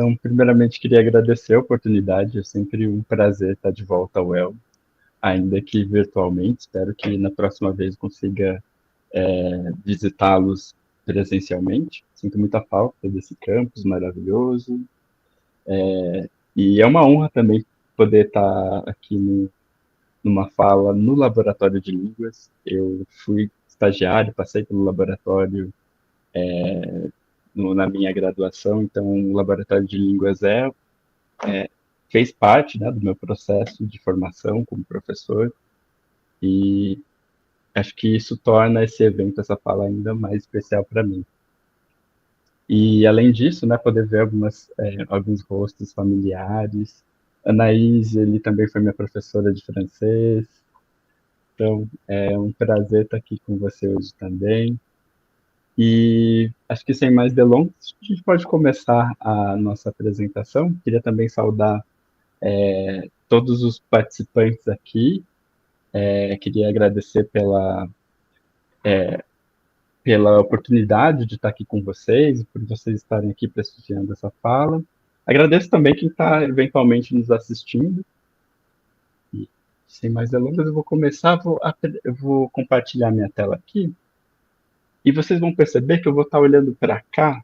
Então, primeiramente, queria agradecer a oportunidade. É sempre um prazer estar de volta ao El, ainda que virtualmente. Espero que na próxima vez consiga visitá-los presencialmente. Sinto muita falta desse campus maravilhoso. E é uma honra também poder estar aqui numa fala no laboratório de línguas. Eu fui estagiário, passei pelo laboratório na minha graduação, então o laboratório de línguas fez parte, né, do meu processo de formação como professor e acho que isso torna esse evento, essa fala ainda mais especial para mim. E além disso, né, poder ver alguns rostos familiares. Anaís, ele também foi minha professora de francês, então é um prazer estar aqui com você hoje também. E acho que sem mais delongas, a gente pode começar a nossa apresentação. Queria também saudar todos os participantes aqui. Queria agradecer pela oportunidade de estar aqui com vocês e por vocês estarem aqui prestigiando essa fala. Agradeço também quem está eventualmente nos assistindo. E, sem mais delongas, eu vou começar, eu vou compartilhar minha tela aqui e vocês vão perceber que eu vou estar olhando para cá,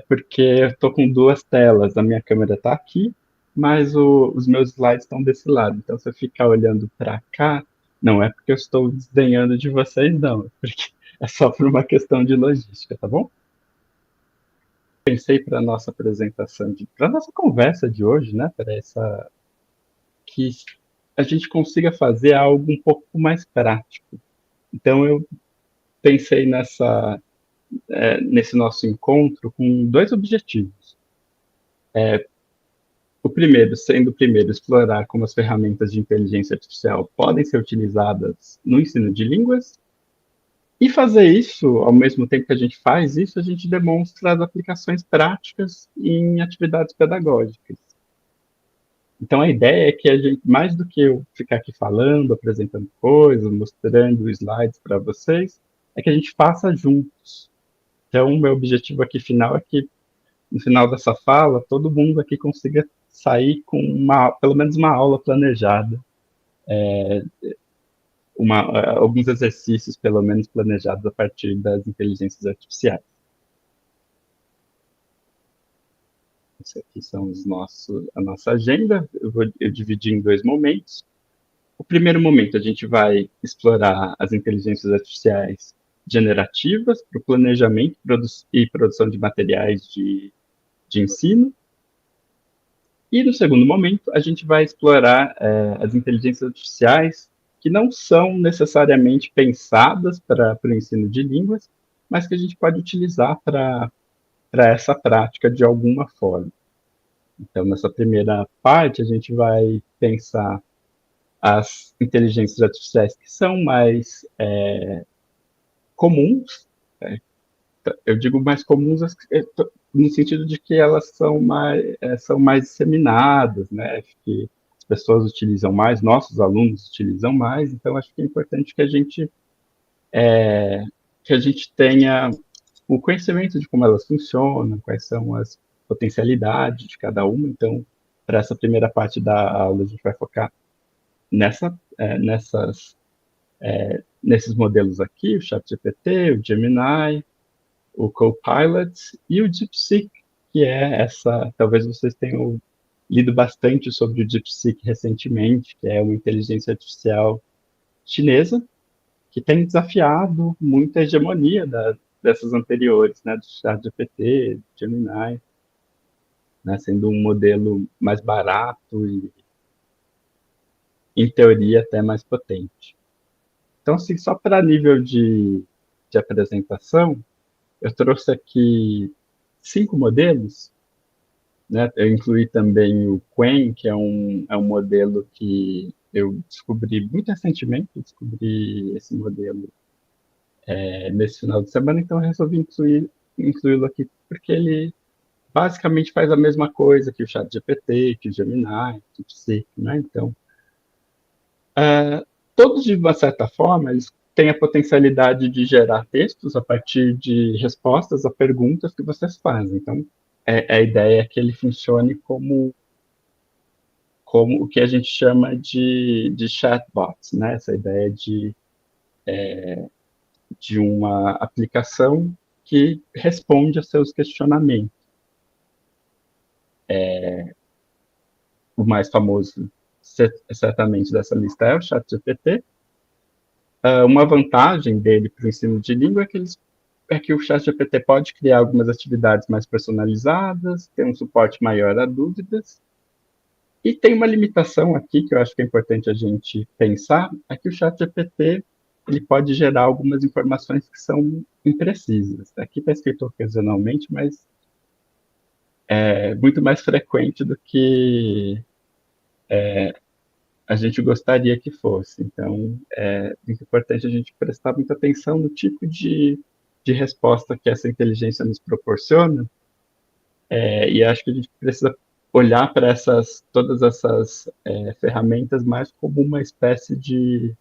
porque eu estou com duas telas. A minha câmera está aqui, mas os meus slides estão desse lado. Então, se eu ficar olhando para cá, não é porque eu estou desdenhando de vocês, não. É porque é só por uma questão de logística, tá bom? Pensei para nossa apresentação, para nossa conversa de hoje, né? Para essa que a gente consiga fazer algo um pouco mais prático. Então, eu pensei nesse nosso encontro com dois objetivos. O primeiro, explorar como as ferramentas de inteligência artificial podem ser utilizadas no ensino de línguas. E fazer isso, ao mesmo tempo que a gente faz isso, a gente demonstra as aplicações práticas em atividades pedagógicas. Então, a ideia é que a gente, mais do que eu ficar aqui falando, apresentando coisas, mostrando slides para vocês, é que a gente faça juntos. Então, o meu objetivo aqui final é que, no final dessa fala, todo mundo aqui consiga sair com pelo menos uma aula planejada, alguns exercícios, pelo menos, planejados a partir das inteligências artificiais. Esse aqui são a nossa agenda. Eu dividi em dois momentos. O primeiro momento, a gente vai explorar as inteligências artificiais generativas para o planejamento e produção de materiais de ensino. E no segundo momento, a gente vai explorar as inteligências artificiais que não são necessariamente pensadas para o ensino de línguas, mas que a gente pode utilizar para essa prática de alguma forma. Então, nessa primeira parte, a gente vai pensar as inteligências artificiais que são mais comuns. Eu digo mais comuns no sentido de que elas são mais disseminadas, né? Que as pessoas utilizam mais, nossos alunos utilizam mais, então acho que é importante que a gente tenha o conhecimento de como elas funcionam, quais são as potencialidades de cada uma. Então, para essa primeira parte da aula, a gente vai focar nessa, é, nessas, nesses modelos aqui, o ChatGPT, o Gemini, o Copilot e o DeepSeek, que é talvez vocês tenham lido bastante sobre o DeepSeek recentemente, que é uma inteligência artificial chinesa que tem desafiado muita hegemonia dessas anteriores, né, do ChatGPT, do Gemini, né, sendo um modelo mais barato e, em teoria, até mais potente. Então, assim, só para nível de apresentação, eu trouxe aqui 5 modelos, né? Eu incluí também o Qwen, que é um modelo que eu descobri muito recentemente, eu descobri esse modelo nesse final de semana, então eu resolvi incluí-lo aqui, porque ele basicamente faz a mesma coisa que o ChatGPT, que o Gemini, que o DeepSeek, né? Então, todos, de uma certa forma, eles têm a potencialidade de gerar textos a partir de respostas a perguntas que vocês fazem. Então, a ideia é que ele funcione como o que a gente chama de chatbots, né? Essa ideia de uma aplicação que responde a seus questionamentos. O mais famoso, certamente, dessa lista é o ChatGPT. Uma vantagem dele para o ensino de língua é que o ChatGPT pode criar algumas atividades mais personalizadas, tem um suporte maior a dúvidas, e tem uma limitação aqui que eu acho que é importante a gente pensar, é que o ChatGPT ele pode gerar algumas informações que são imprecisas. Aqui está escrito ocasionalmente, mas é muito mais frequente do que a gente gostaria que fosse. Então, é muito importante a gente prestar muita atenção no tipo de resposta que essa inteligência nos proporciona, e acho que a gente precisa olhar para todas essas ferramentas mais como uma espécie de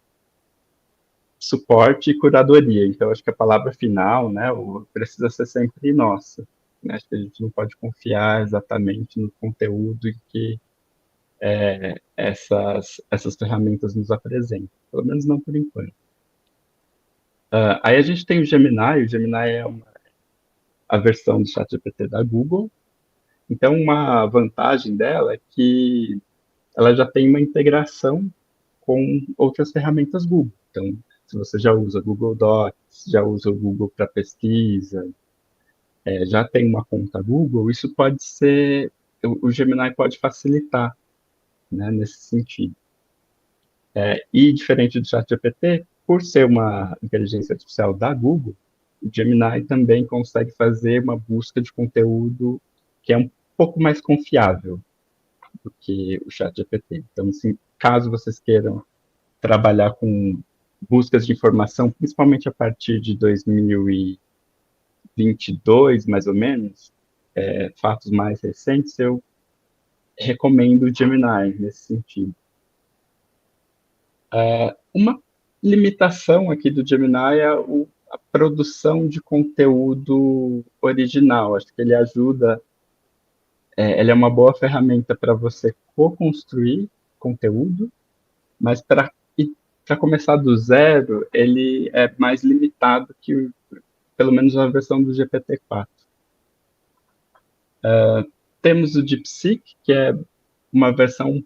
suporte e curadoria. Então, acho que a palavra final, né, precisa ser sempre nossa. Né? Acho que a gente não pode confiar exatamente no conteúdo que essas ferramentas nos apresentam, pelo menos não por enquanto. Aí a gente tem o Gemini é a versão do ChatGPT da Google. Então, uma vantagem dela é que ela já tem uma integração com outras ferramentas Google. Então, se você já usa Google Docs, já usa o Google para pesquisa, já tem uma conta Google, isso pode ser, o Gemini pode facilitar, né, nesse sentido. E diferente do ChatGPT, por ser uma inteligência artificial da Google, o Gemini também consegue fazer uma busca de conteúdo que é um pouco mais confiável do que o ChatGPT. Então, assim, caso vocês queiram trabalhar com buscas de informação, principalmente a partir de 2022, mais ou menos, fatos mais recentes, eu recomendo o Gemini nesse sentido. Uma limitação aqui do Gemini é a produção de conteúdo original. Acho que ele ajuda, ele é uma boa ferramenta para você co-construir conteúdo, mas para começar do zero, ele é mais limitado que pelo menos a versão do GPT-4. Temos o DeepSeek, que é uma versão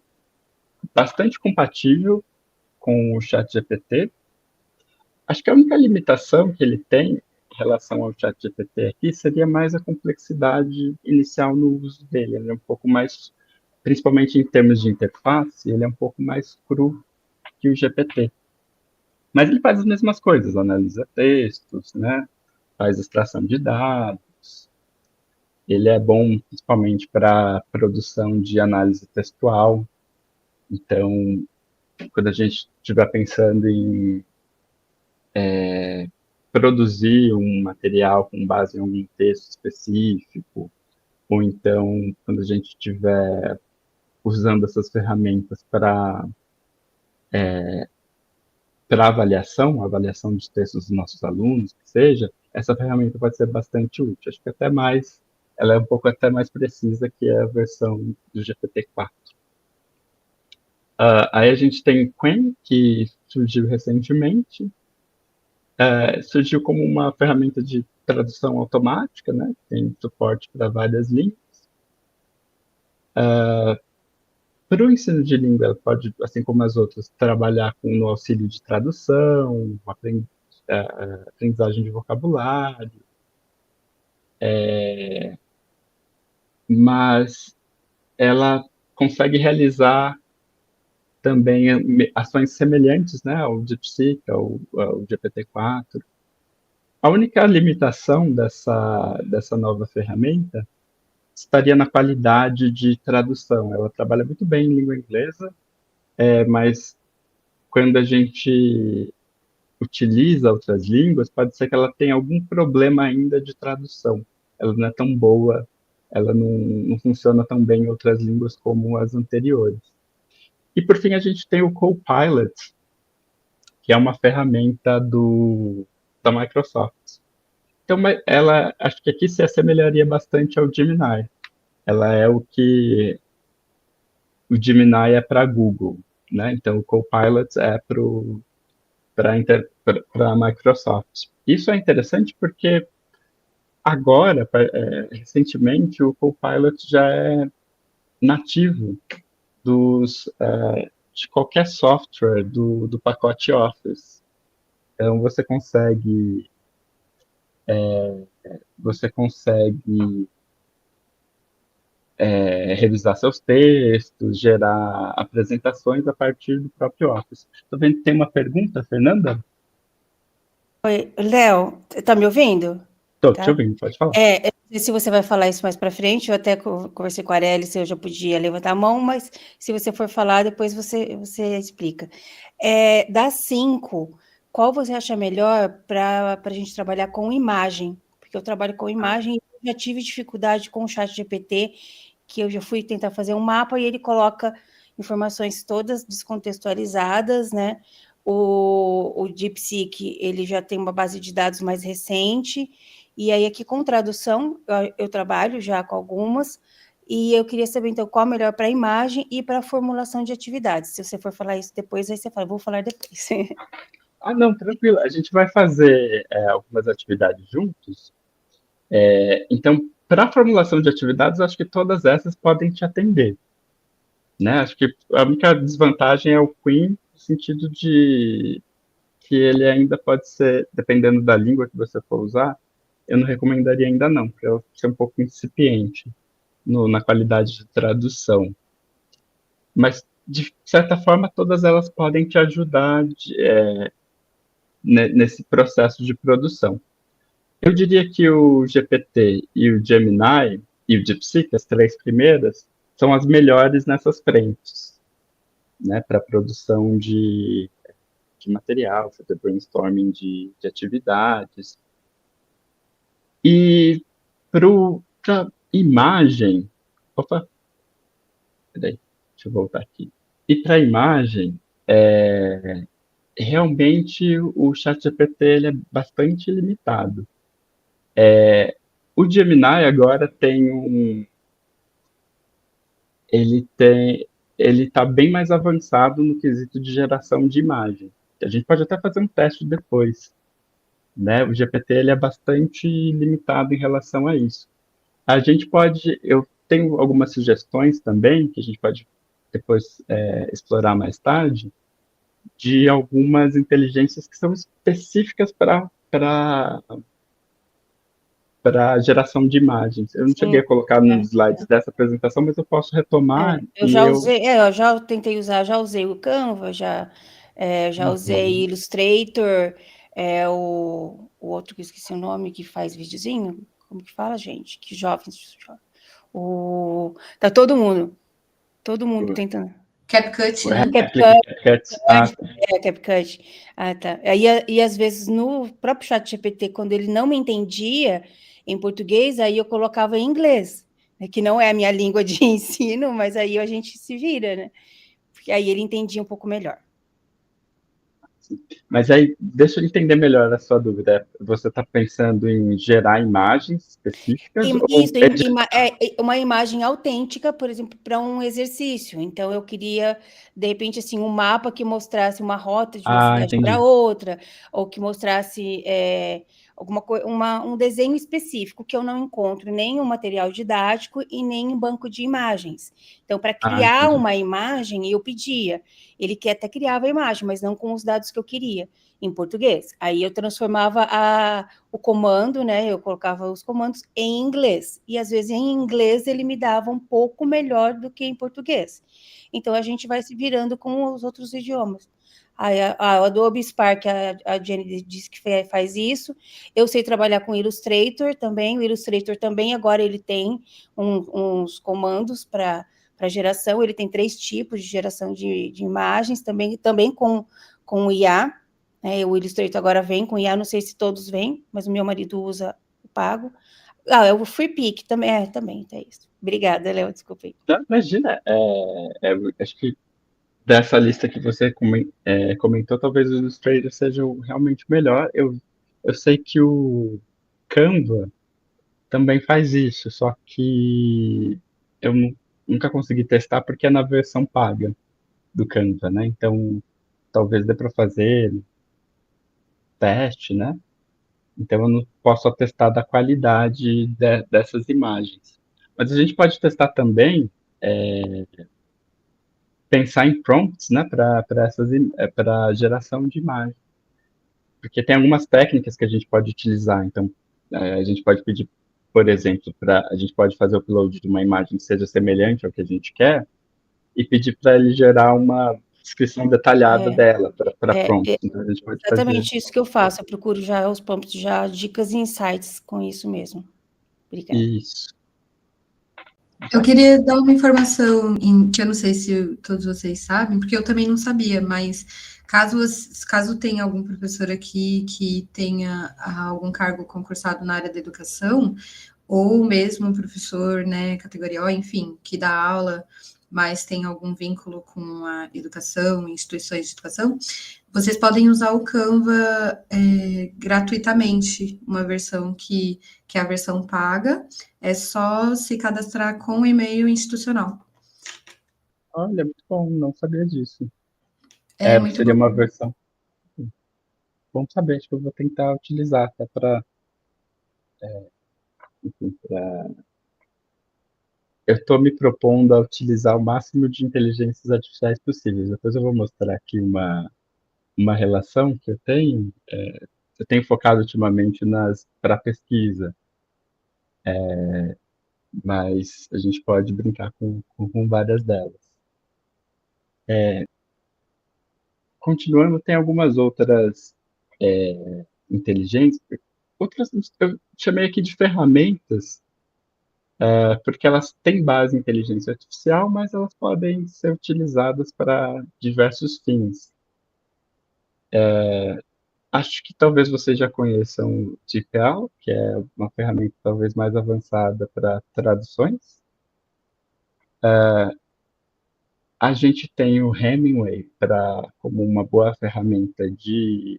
bastante compatível com o ChatGPT. Acho que a única limitação que ele tem em relação ao ChatGPT aqui seria mais a complexidade inicial no uso dele. Ele é um pouco mais, principalmente em termos de interface, ele é um pouco mais cru que o GPT. Mas ele faz as mesmas coisas, analisa textos, né? Faz extração de dados. Ele é bom principalmente para produção de análise textual. Então, quando a gente estiver pensando em produzir um material com base em algum texto específico, ou então quando a gente estiver usando essas ferramentas para avaliação de textos dos nossos alunos, que seja, essa ferramenta pode ser bastante útil. Acho que até mais, ela é um pouco até mais precisa que a versão do GPT-4. Aí a gente tem o Qwen, que surgiu recentemente, surgiu como uma ferramenta de tradução automática, né? Tem suporte para várias línguas. Para o ensino de língua, ela pode, assim como as outras, trabalhar no auxílio de tradução, aprendizagem de vocabulário, mas ela consegue realizar também ações semelhantes, né, ao DeepSeek, ao GPT-4. A única limitação dessa nova ferramenta estaria na qualidade de tradução. Ela trabalha muito bem em língua inglesa, mas quando a gente utiliza outras línguas, pode ser que ela tenha algum problema ainda de tradução. Ela não é tão boa, ela não funciona tão bem em outras línguas como as anteriores. E por fim, a gente tem o Copilot, que é uma ferramenta da Microsoft. Então, ela, acho que aqui se assemelharia bastante ao Gemini. Ela é o Gemini é para Google, né? Então, o Copilot é para a Microsoft. Isso é interessante porque agora, recentemente, o Copilot já é nativo de qualquer software do pacote Office. Então, você consegue revisar seus textos, gerar apresentações a partir do próprio Office. Estou vendo que tem uma pergunta, Fernanda? Oi, Léo, tá me ouvindo? Estou te Tá? ouvindo, pode falar. Eu não sei se você vai falar isso mais para frente, eu até conversei com a Arely se eu já podia levantar a mão, mas se você for falar, depois você explica. Das 5, qual você acha melhor para a gente trabalhar com imagem? Porque eu trabalho com imagem e eu já tive dificuldade com o chat GPT, que eu já fui tentar fazer um mapa e ele coloca informações todas descontextualizadas, né? O DeepSeek, ele já tem uma base de dados mais recente, e aí aqui com tradução, eu trabalho já com algumas, e eu queria saber, então, qual é melhor para a imagem e para a formulação de atividades. Se você for falar isso depois, aí você fala, vou falar depois. Ah, não, tranquilo. A gente vai fazer algumas atividades juntos. Então, para a formulação de atividades, acho que todas essas podem te atender, né? Acho que a única desvantagem é o Queen, no sentido de que ele ainda pode ser, dependendo da língua que você for usar, eu não recomendaria ainda não, porque eu ser um pouco incipiente na qualidade de tradução. Mas, de certa forma, todas elas podem te ajudar nesse processo de produção. Eu diria que o GPT e o Gemini e o DeepSeek, as três primeiras, são as melhores nessas frentes, né, para produção de material, fazer brainstorming de atividades. E para imagem, opa, peraí, deixa eu voltar aqui. E para imagem, realmente o ChatGPT ele é bastante limitado. O Gemini agora ele tem, ele está bem mais avançado no quesito de geração de imagem. A gente pode até fazer um teste depois, né? O GPT ele é bastante limitado em relação a isso. Eu tenho algumas sugestões também que a gente pode depois explorar mais tarde, de algumas inteligências que são específicas para geração de imagens. Eu não cheguei Sim, a colocar nos slides dessa apresentação, mas eu posso retomar eu e já eu. usei, eu já tentei usar, já usei o Canva, já usei Uhum. Illustrator, o outro que eu esqueci o nome, que faz videozinho, como que fala, gente? Que jovens, tá todo mundo tentando. CapCut, O né? Replica, CapCut, CapCut. Ah, CapCut. Ah, tá. Aí, e às vezes no próprio chat GPT, quando ele não me entendia em português, aí eu colocava em inglês, né, que não é a minha língua de ensino, mas aí a gente se vira, né? Porque aí ele entendia um pouco melhor. mas aí, deixa eu entender melhor a sua dúvida. Você está pensando em gerar imagens específicas ou Isso, uma imagem autêntica, por exemplo, para um exercício. Então, eu queria, de repente, assim, um mapa que mostrasse uma rota de uma Ah, cidade para entendi. outra, ou que mostrasse um desenho específico que eu não encontro nem um material didático e nem um banco de imagens. Então, para Ah, criar entendi. uma imagem, eu pedia. Ele que até criava a imagem, mas não com os dados que eu queria, em português. Aí eu transformava o comando, né? Eu colocava os comandos em inglês. E às vezes em inglês ele me dava um pouco melhor do que em português. Então a gente vai se virando com os outros idiomas. A Adobe Spark, a Jenny disse que faz isso. Eu sei trabalhar com Illustrator também. O Illustrator também agora ele tem uns comandos para geração. Ele tem 3 tipos de geração de imagens, também com o IA. O Illustrator agora vem com IA, não sei se todos vêm, mas o meu marido usa o pago. É o FreePic também, é isso. Obrigada, Léo, desculpa aí. Não, imagina, acho que dessa lista que você comentou, talvez o Illustrator seja realmente o melhor. Eu sei que Canva também faz isso, só que eu nunca consegui testar porque é na versão paga do Canva, né? Então, talvez dê para fazer teste, né? Então, eu não posso atestar da qualidade dessas imagens. Mas a gente pode testar também, pensar em prompts, né, para geração de imagem. Porque tem algumas técnicas que a gente pode utilizar. Então, a gente pode pedir, por exemplo, a gente pode fazer o upload de uma imagem que seja semelhante ao que a gente quer e pedir para ele gerar uma descrição detalhada É, dela para é prompts. Então, a gente pode fazer exatamente isso que eu faço. Eu procuro já os prompts, já dicas e insights com isso mesmo. Obrigada. isso. Eu queria dar uma informação que eu não sei se todos vocês sabem, porque eu também não sabia, mas caso tenha algum professor aqui que tenha algum cargo concursado na área da educação, ou mesmo um professor, né, categoria O, enfim, que dá aula, mas tem algum vínculo com a educação, instituições de educação, vocês podem usar o Canva gratuitamente, uma versão que é a versão paga, é só se cadastrar com o e-mail institucional. Olha, muito bom, não sabia disso. É muito Seria bom. uma versão. Bom saber, acho que eu vou tentar utilizar até para. Eu estou me propondo a utilizar o máximo de inteligências artificiais possíveis. Depois eu vou mostrar aqui uma relação que eu tenho. Eu tenho focado ultimamente para pesquisa, mas a gente pode brincar com várias delas. Continuando, tem algumas outras inteligências, outras eu chamei aqui de ferramentas, porque elas têm base em inteligência artificial, mas elas podem ser utilizadas para diversos fins. Acho que talvez vocês já conheçam o TPL, que é uma ferramenta talvez mais avançada para traduções. A gente tem o Hemingway como uma boa ferramenta de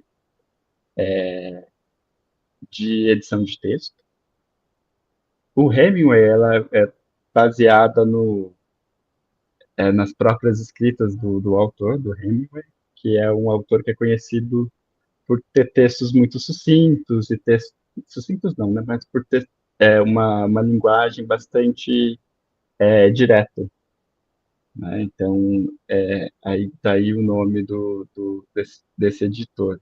edição de texto. O Hemingway ela é baseada nas próprias escritas do autor, do Hemingway, que é um autor que é conhecido por ter textos muito sucintos e textos sucintos não, né? Mas por ter uma linguagem bastante direta, né? Então, aí daí o nome desse editor.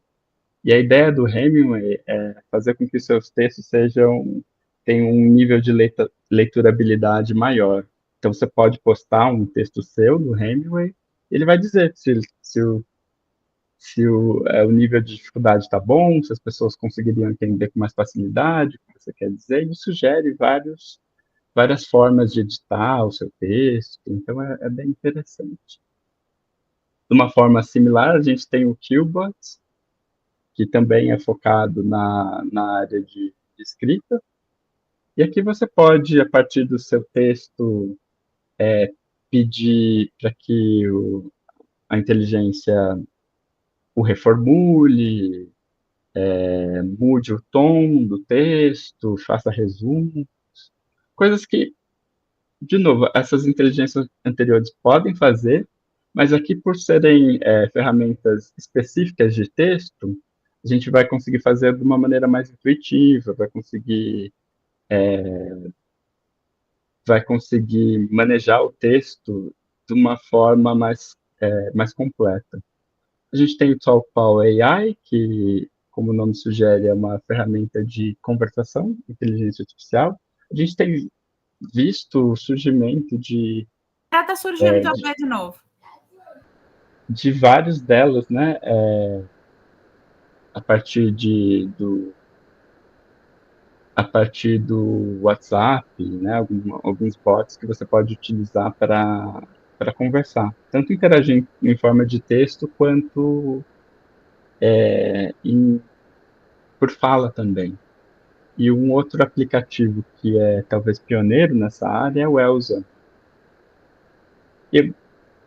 E a ideia do Hemingway é fazer com que os seus textos tenham um nível de leiturabilidade maior. Então, você pode postar um texto seu do Hemingway, e ele vai dizer se o nível de dificuldade está bom, se as pessoas conseguiriam entender com mais facilidade o que você quer dizer, e sugere várias formas de editar o seu texto. Então, é bem interessante. De uma forma similar, a gente tem o Qbot, que também é focado na área de escrita. E aqui você pode, a partir do seu texto, pedir para que a inteligência o reformule, mude o tom do texto, faça resumo, coisas que, de novo, essas inteligências anteriores podem fazer, mas aqui, por serem ferramentas específicas de texto, a gente vai conseguir fazer de uma maneira mais intuitiva, vai conseguir manejar o texto de uma forma mais completa. A gente tem o Talkpower AI, que, como o nome sugere, é uma ferramenta de conversação, inteligência artificial. A gente tem visto o surgimento Ela está surgindo também de novo. De vários delas, né? A partir do WhatsApp, né? Alguns bots que você pode utilizar para conversar, tanto interagir em forma de texto quanto por fala também. E um outro aplicativo que é talvez pioneiro nessa área é o Elsa. E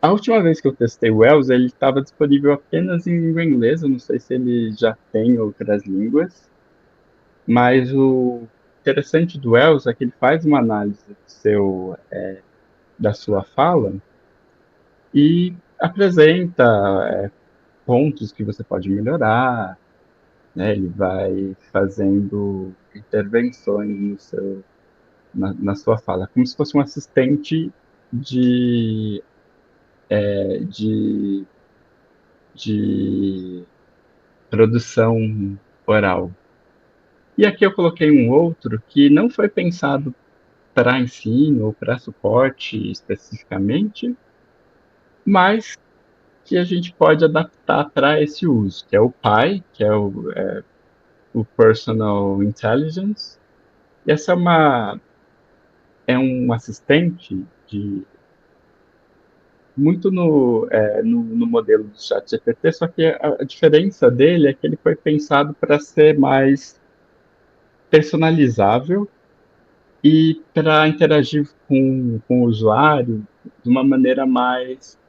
a última vez que eu testei o Elsa, ele estava disponível apenas em língua inglesa, eu não sei se ele já tem outras línguas, Mas o interessante do Elsa é que ele faz uma análise da sua fala e apresenta pontos que você pode melhorar, né? Ele vai fazendo intervenções na sua fala, como se fosse um assistente de, de, de produção oral. E aqui eu coloquei um outro que não foi pensado para ensino ou para suporte especificamente, mas que a gente pode adaptar para esse uso, que é o PI, que é o Personal Intelligence. E essa é um assistente muito no modelo do ChatGPT, só que a diferença dele é que ele foi pensado para ser mais personalizável e para interagir com o usuário de uma maneira mais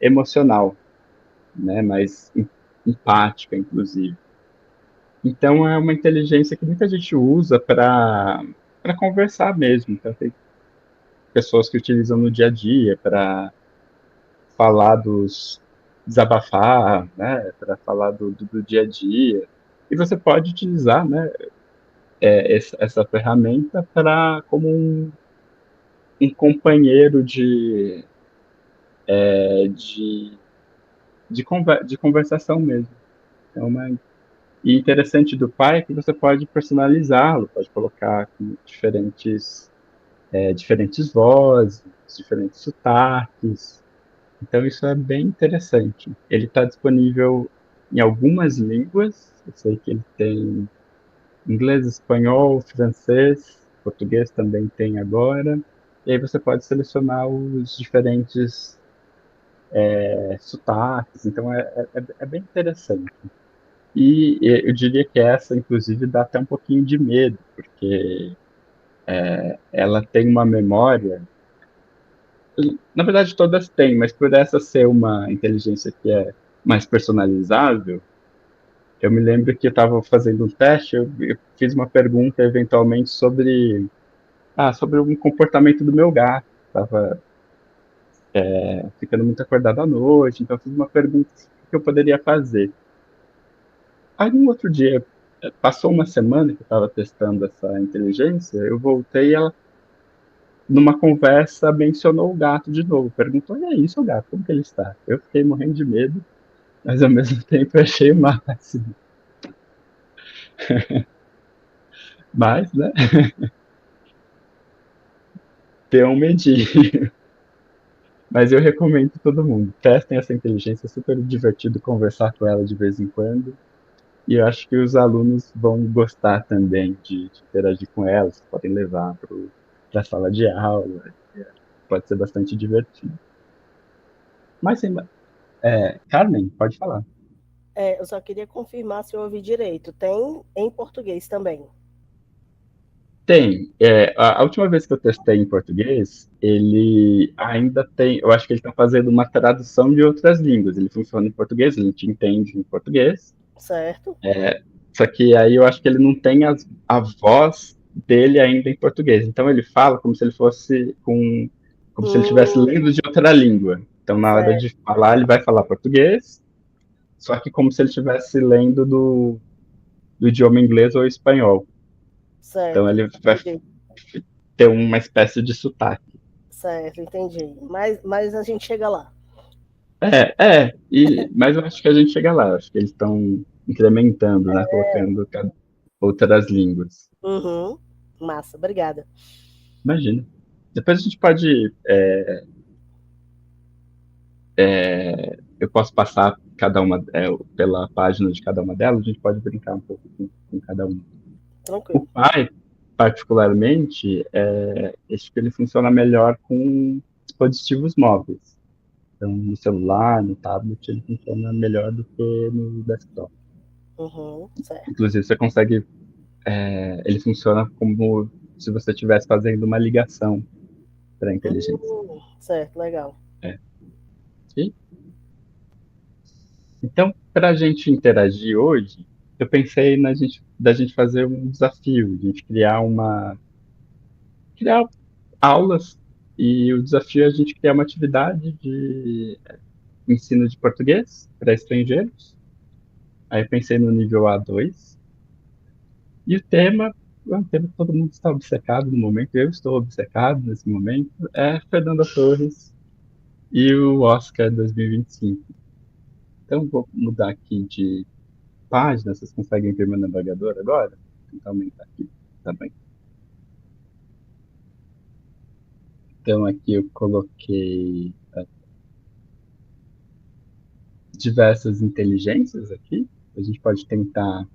emocional, né? Mais empática, inclusive. Então, é uma inteligência que muita gente usa para conversar mesmo. Então, tem pessoas que utilizam no dia a dia para falar desabafar, né? Para falar do dia a dia. E você pode utilizar, né? Essa ferramenta como um companheiro de, de conversação mesmo. É e interessante do pai é que você pode personalizá-lo, pode colocar com diferentes vozes, diferentes sotaques. Então isso é bem interessante. Ele está disponível em algumas línguas. Eu sei que ele tem inglês, espanhol, francês, português também tem agora. E aí você pode selecionar os diferentes sotaques. Então é bem interessante. E eu diria que essa, inclusive, dá até um pouquinho de medo, porque ela tem uma memória. Na verdade, todas têm, mas por essa ser uma inteligência que é mais personalizável, eu me lembro que eu estava fazendo um teste, eu fiz uma pergunta eventualmente sobre um comportamento do meu gato. Estava ficando muito acordado à noite, então eu fiz uma pergunta que eu poderia fazer. Aí, um outro dia, passou uma semana que eu estava testando essa inteligência, eu voltei e ela, numa conversa, mencionou o gato de novo. Perguntou, e aí, seu gato, como que ele está? Eu fiquei morrendo de medo, mas ao mesmo tempo eu achei o máximo. Mas, né, deu um medinho. Mas eu recomendo todo mundo. Testem essa inteligência, é super divertido conversar com ela de vez em quando. E eu acho que os alunos vão gostar também de interagir com ela. Vocês podem levar para a sala de aula. Pode ser bastante divertido. Mas, Carmen, pode falar. Eu só queria confirmar se eu ouvi direito. Tem em português também. Tem. A última vez que eu testei em português, ele ainda tem. Eu acho que ele está fazendo uma tradução de outras línguas. Ele funciona em português, ele te entende em português. Certo? Só que aí eu acho que ele não tem a voz dele ainda em português. Então ele fala como se ele fosse como se ele estivesse lendo de outra língua. Então na hora de falar, ele vai falar português, só que como se ele estivesse lendo do idioma inglês ou espanhol. Certo. Então ele vai ter uma espécie de sotaque. Certo, entendi. Mas a gente chega lá. Mas eu acho que a gente chega lá. Acho que eles estão incrementando, né? Colocando outras línguas. Uhum. Massa, obrigada. Imagina. Depois a gente pode. Eu posso passar cada uma pela página de cada uma delas, a gente pode brincar um pouco com cada uma. Tranquilo. O pai, particularmente, acho que ele funciona melhor com dispositivos móveis. Então, no celular, no tablet, ele funciona melhor do que no desktop. Uhum, certo. Inclusive, você consegue. Ele funciona como se você estivesse fazendo uma ligação para a inteligência. Certo, legal. E, então, para a gente interagir hoje, eu pensei da gente fazer um desafio, de a gente criar aulas, e o desafio é a gente criar uma atividade de ensino de português para estrangeiros. Aí eu pensei no nível A2. E o tema, é um tema que todo mundo está obcecado no momento, eu estou obcecado nesse momento, é Fernanda Torres e o Oscar 2025. Então vou mudar aqui de página, vocês conseguem ver meu navegador agora? Vou tentar aumentar aqui também. Então aqui eu coloquei diversas inteligências aqui. A gente pode tentar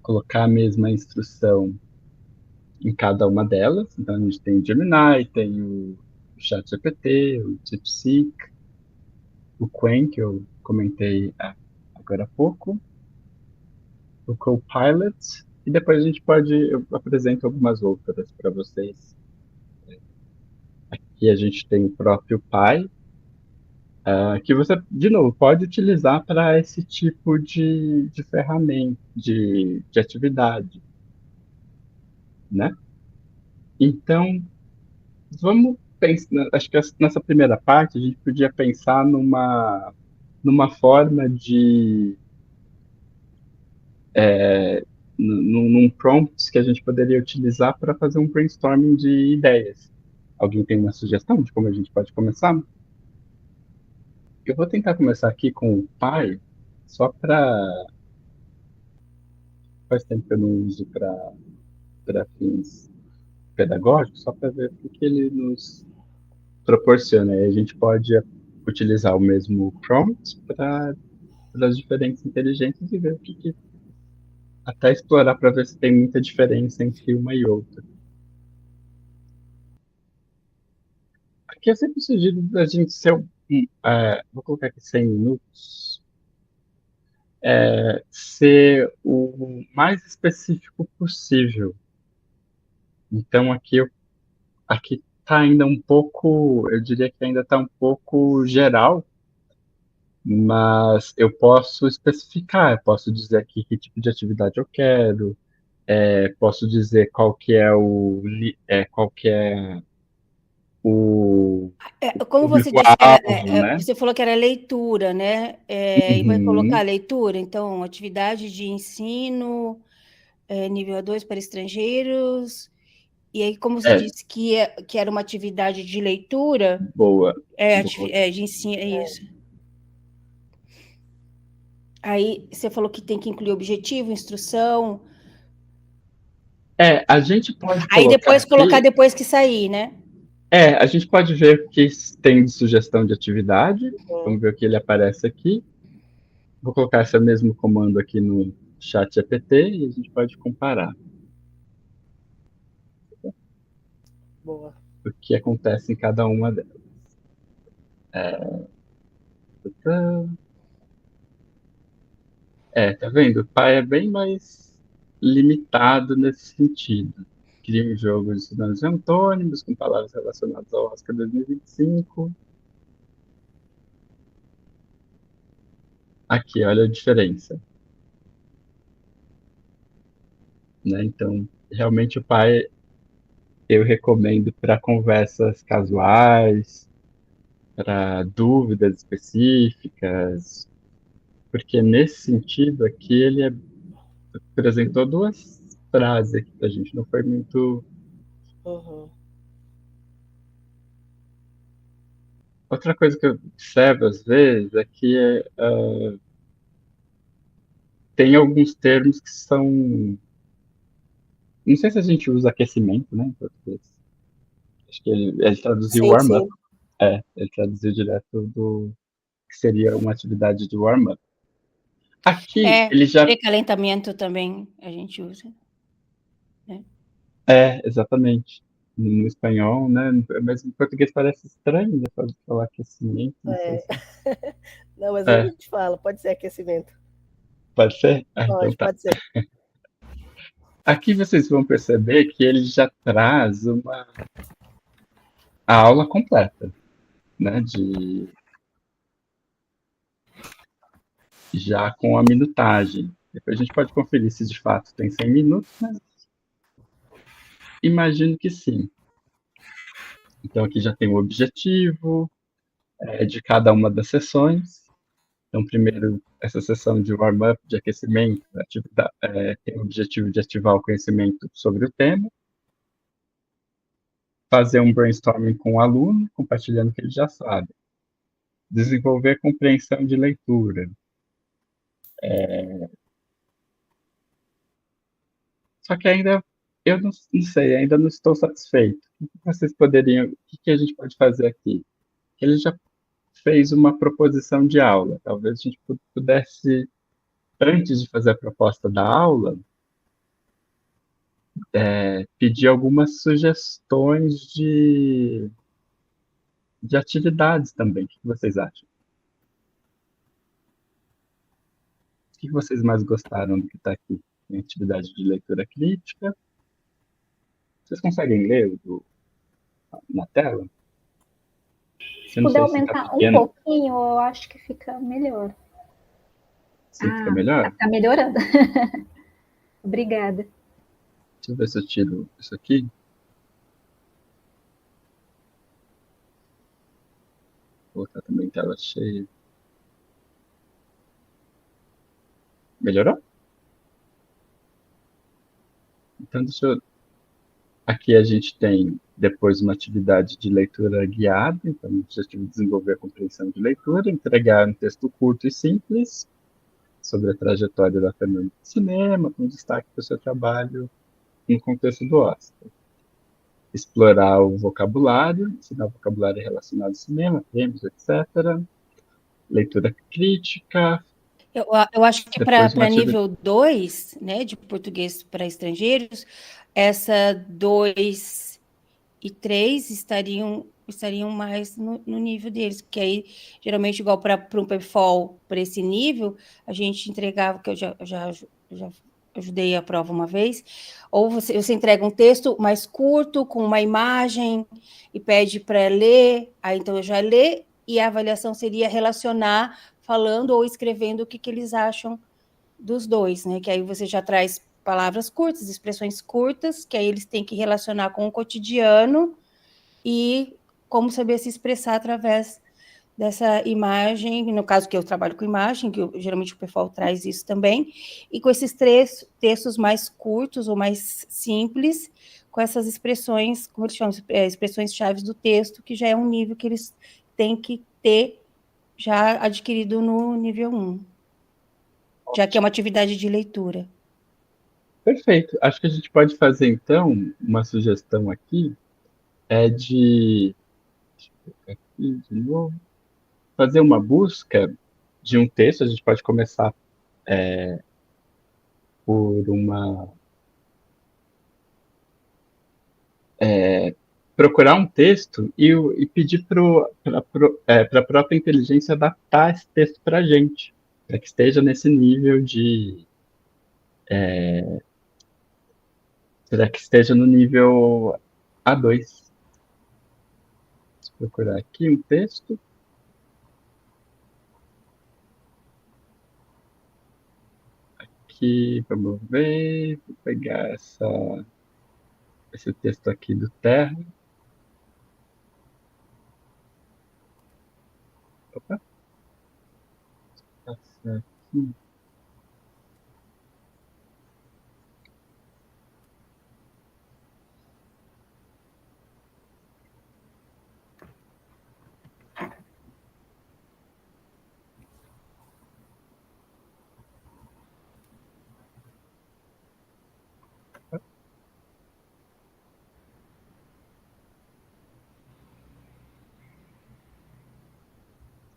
colocar a mesma instrução em cada uma delas. Então a gente tem o Gemini, tem o ChatGPT, o DeepSeek, o Qwen, que eu comentei agora há pouco, o Copilot, e depois eu apresento algumas outras para vocês. Aqui a gente tem o próprio Pi, que você, de novo, pode utilizar para esse tipo de ferramenta, de atividade, né? Então, vamos pensar, acho que nessa primeira parte a gente podia pensar numa forma num prompt que a gente poderia utilizar para fazer um brainstorming de ideias. Alguém tem uma sugestão de como a gente pode começar? Eu vou tentar começar aqui com o Pi, só para. Faz tempo que eu não uso para fins pedagógicos, só para ver o que ele nos proporciona. Aí a gente pode utilizar o mesmo prompt para as diferentes inteligências e ver o que até explorar para ver se tem muita diferença entre uma e outra. Aqui eu sempre sugiro a gente vou colocar aqui 100 minutos, ser o mais específico possível. Então aqui está ainda um pouco, eu diria que ainda está um pouco geral, mas eu posso especificar, eu posso dizer aqui que tipo de atividade eu quero, posso dizer qual que é qual que é o Como você disse, público-alvo, né? você falou que era leitura, né? E vai colocar Uhum. leitura, então, atividade de ensino, nível A2 para estrangeiros. E aí, como você disse que era uma atividade de leitura, Boa. de ensino, é isso. Aí você falou que tem que incluir objetivo, instrução. A gente pode Aí depois colocar aqui, depois que sair, né? a gente pode ver o que tem de sugestão de atividade. Vamos ver o que ele aparece aqui. Vou colocar esse mesmo comando aqui no chat GPT e a gente pode comparar Boa. o que acontece em cada uma delas. Tá vendo? O pai é bem mais limitado nesse sentido. Cria um jogo de sinônimos e antônimos com palavras relacionadas ao Oscar 2025. Aqui, olha a diferença. Né? Então, realmente o pai eu recomendo para conversas casuais, para dúvidas específicas, porque nesse sentido aqui ele apresentou duas frases aqui para a gente, não foi muito. Uhum. Outra coisa que eu observo às vezes é que tem alguns termos que são. Não sei se a gente usa aquecimento, né, em português. Acho que ele traduziu Sim, warm-up. sim. Ele traduziu direto do que seria uma atividade de warm-up. Aqui ele já. Recalentamento também a gente usa. Né? Exatamente. No espanhol, né? Mas em português parece estranho, né? Falar aquecimento, não sei se. Não, mas a gente fala, pode ser aquecimento. Pode ser? Então tá. Pode ser. Aqui vocês vão perceber que ele já traz a aula completa, né? Já com a minutagem. Depois a gente pode conferir se de fato tem 100 minutos, mas imagino que sim. Então aqui já tem o objetivo de cada uma das sessões. Então, primeiro, essa sessão de warm-up, de aquecimento, tem o objetivo de ativar o conhecimento sobre o tema, fazer um brainstorming com o aluno, compartilhando o que ele já sabe, desenvolver compreensão de leitura. Só que ainda, eu não sei, ainda não estou satisfeito. O que vocês poderiam, o que a gente pode fazer aqui? Ele já fez uma proposição de aula, talvez a gente pudesse, antes de fazer a proposta da aula, pedir algumas sugestões de atividades também. O que vocês acham? O que vocês mais gostaram do que está aqui? Tem atividade de leitura crítica. Vocês conseguem ler na tela? Se puder aumentar um pouquinho, eu acho que fica melhor. Sim, fica melhor? Tá melhorando. Obrigada. Deixa eu ver se eu tiro isso aqui. Vou botar também tela cheia. Melhorou? Então, aqui a gente tem depois uma atividade de leitura guiada, então o objetivo de desenvolver a compreensão de leitura, entregar um texto curto e simples sobre a trajetória da Fernanda de cinema, com destaque para o seu trabalho no contexto do Oscar. Explorar o vocabulário, ensinar vocabulário relacionado ao cinema, prêmios, etc. Leitura crítica. Eu acho que para nível 2, né, de português para estrangeiros, essa 2 e 3 estariam mais no nível deles, porque aí, geralmente, igual para um PEFOL, para esse nível, a gente entregava, que eu já ajudei a prova uma vez, ou você entrega um texto mais curto, com uma imagem, e pede para ler, aí então eu já lê, e a avaliação seria relacionar, falando ou escrevendo o que eles acham dos dois, né? Que aí você já traz palavras curtas, expressões curtas, que aí eles têm que relacionar com o cotidiano e como saber se expressar através dessa imagem, no caso que eu trabalho com imagem, que geralmente o pessoal traz isso também, e com esses 3 textos mais curtos ou mais simples, com essas expressões, como eles chamam, expressões-chave do texto, que já é um nível que eles têm que ter já adquirido no nível 1, já que é uma atividade de leitura. Perfeito. Acho que a gente pode fazer, então, uma sugestão aqui, deixa eu colocar aqui de novo, fazer uma busca de um texto. A gente pode começar por procurar um texto e pedir para a própria inteligência adaptar esse texto para a gente, para que esteja nesse nível para que esteja no nível A2. Vou procurar aqui um texto. Aqui, vamos ver, vou pegar esse texto aqui do Terra. Opa. Passar aqui.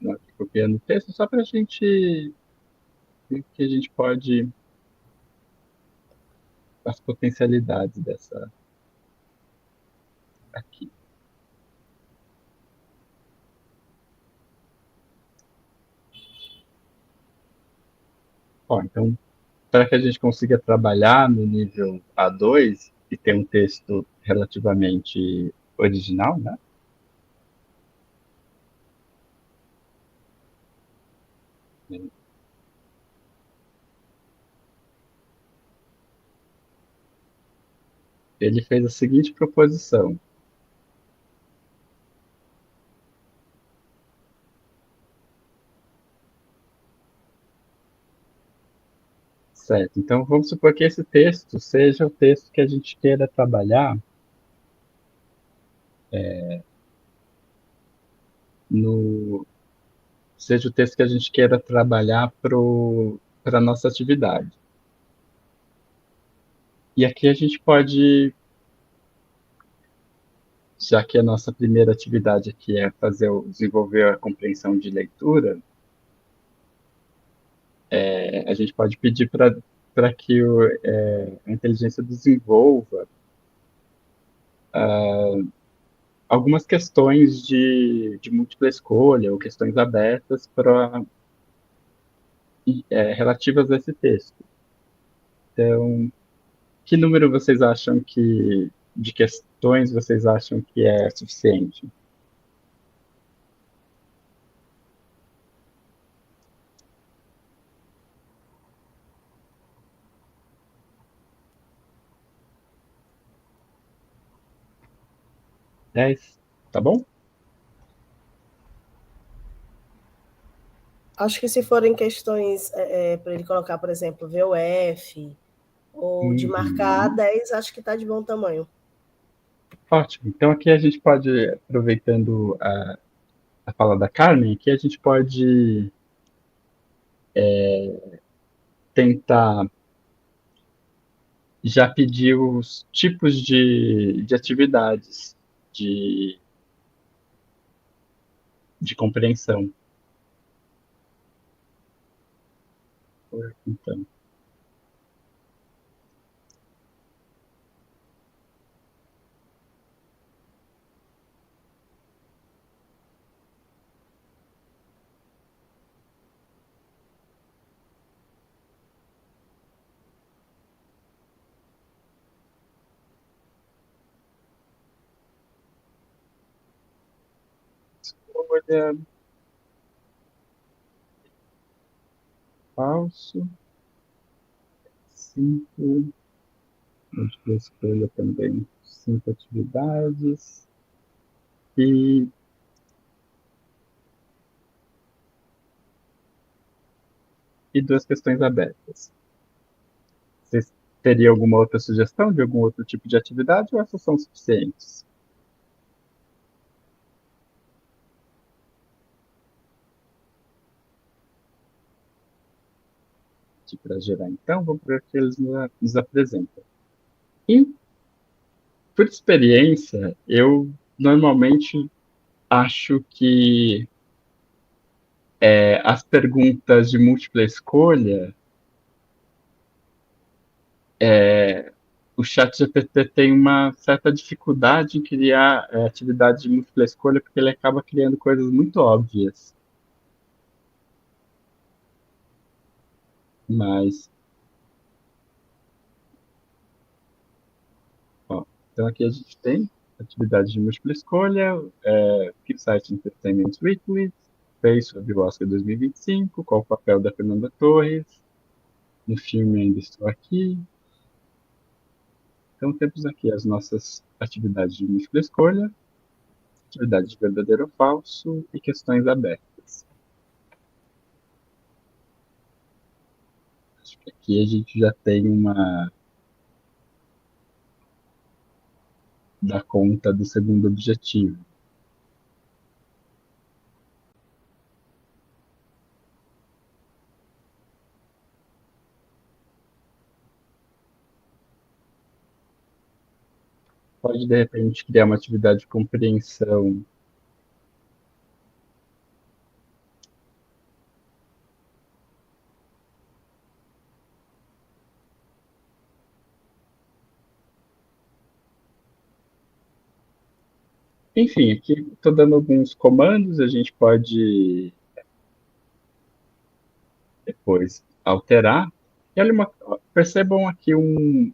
Não, aqui copiando o texto só para a gente ver que a gente pode, as potencialidades dessa aqui. Ó, então, para que a gente consiga trabalhar no nível A2 e ter um texto relativamente original, né? ele fez a seguinte proposição. Certo, então vamos supor que esse texto seja o texto que a gente queira trabalhar seja o texto que a gente queira trabalhar para a nossa atividade. E aqui a gente pode, já que a nossa primeira atividade aqui é desenvolver a compreensão de leitura, a gente pode pedir para que a inteligência desenvolva algumas questões de múltipla escolha ou questões abertas relativas a esse texto. Então, que número vocês acham de questões vocês acham que é suficiente? Dez, tá bom? Acho que se forem questões para ele colocar, por exemplo, VOF, ou de marcar 10, acho que está de bom tamanho. Ótimo. Então aqui a gente pode, aproveitando a fala da Carmen, aqui a gente pode tentar já pedir os tipos de atividades de compreensão. Então, escolha, falso, 5, múltipla escolha também, 5 atividades, e duas questões abertas. Vocês teriam alguma outra sugestão de algum outro tipo de atividade ou essas são suficientes? Para gerar, então, vamos ver o que eles nos apresentam. Por experiência, eu normalmente acho que as perguntas de múltipla escolha, o ChatGPT tem uma certa dificuldade em criar atividades de múltipla escolha, porque ele acaba criando coisas muito óbvias. Mas, então aqui a gente tem atividades de múltipla escolha, Site Entertainment Weekly, fez sobre o Oscar 2025, qual o papel da Fernanda Torres, no filme Ainda Estou Aqui. Então temos aqui as nossas atividades de múltipla escolha, atividade de verdadeiro ou falso e questões abertas. Acho que aqui a gente já tem dá conta do segundo objetivo. Pode, de repente, criar uma atividade de compreensão enfim, aqui estou dando alguns comandos, a gente pode depois alterar. E olha, percebam aqui um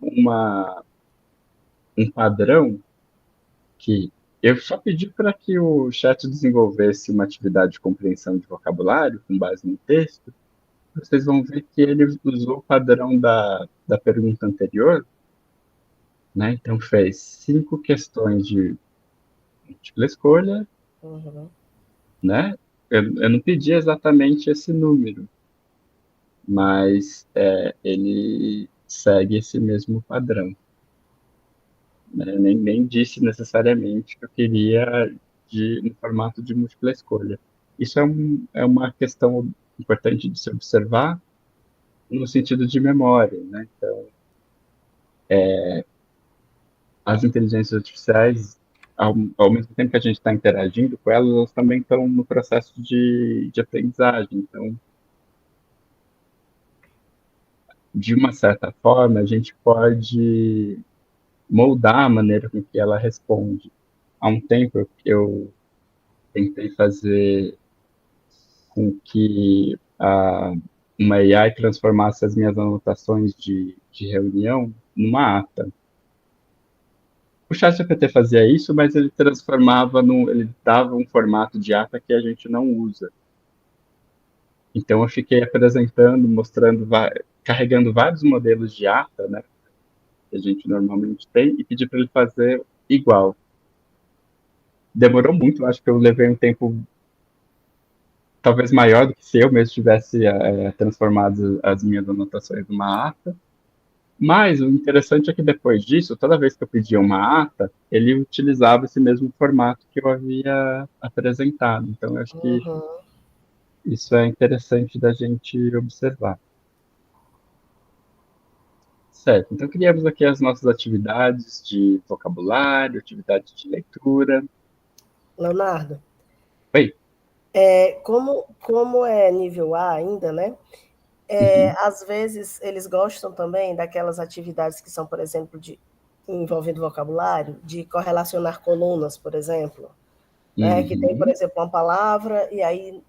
padrão que eu só pedi para que o chat desenvolvesse uma atividade de compreensão de vocabulário com base no texto. Vocês vão ver que ele usou o padrão da pergunta anterior, né? Então fez 5 questões de múltipla escolha, Uhum. né? Eu não pedi exatamente esse número, mas ele segue esse mesmo padrão, né? Nem disse necessariamente que eu queria no formato de múltipla escolha. Isso é uma questão importante de se observar no sentido de memória, né? Então, as inteligências artificiais, ao mesmo tempo que a gente está interagindo com elas, elas também estão no processo de aprendizagem. Então, de uma certa forma, a gente pode moldar a maneira com que ela responde. Há um tempo eu tentei fazer com que uma AI transformasse as minhas anotações de reunião numa ata. O ChatGPT fazia isso, mas ele transformava ele dava um formato de ata que a gente não usa. Então eu fiquei apresentando, mostrando, carregando vários modelos de ata, né, que a gente normalmente tem, e pedi para ele fazer igual. Demorou muito, acho que eu levei um tempo talvez maior do que se eu mesmo tivesse transformado as minhas anotações numa ata. Mas o interessante é que depois disso, toda vez que eu pedia uma ata, ele utilizava esse mesmo formato que eu havia apresentado. Então, eu acho que Uhum. isso é interessante da gente observar. Certo, então criamos aqui as nossas atividades de vocabulário, atividade de leitura. Leonardo, Oi. como é nível A ainda, né? Uhum. Às vezes eles gostam também daquelas atividades que são, por exemplo, envolvendo vocabulário, de correlacionar colunas, por exemplo, né? Que tem, por Uhum. exemplo, uma palavra, e aí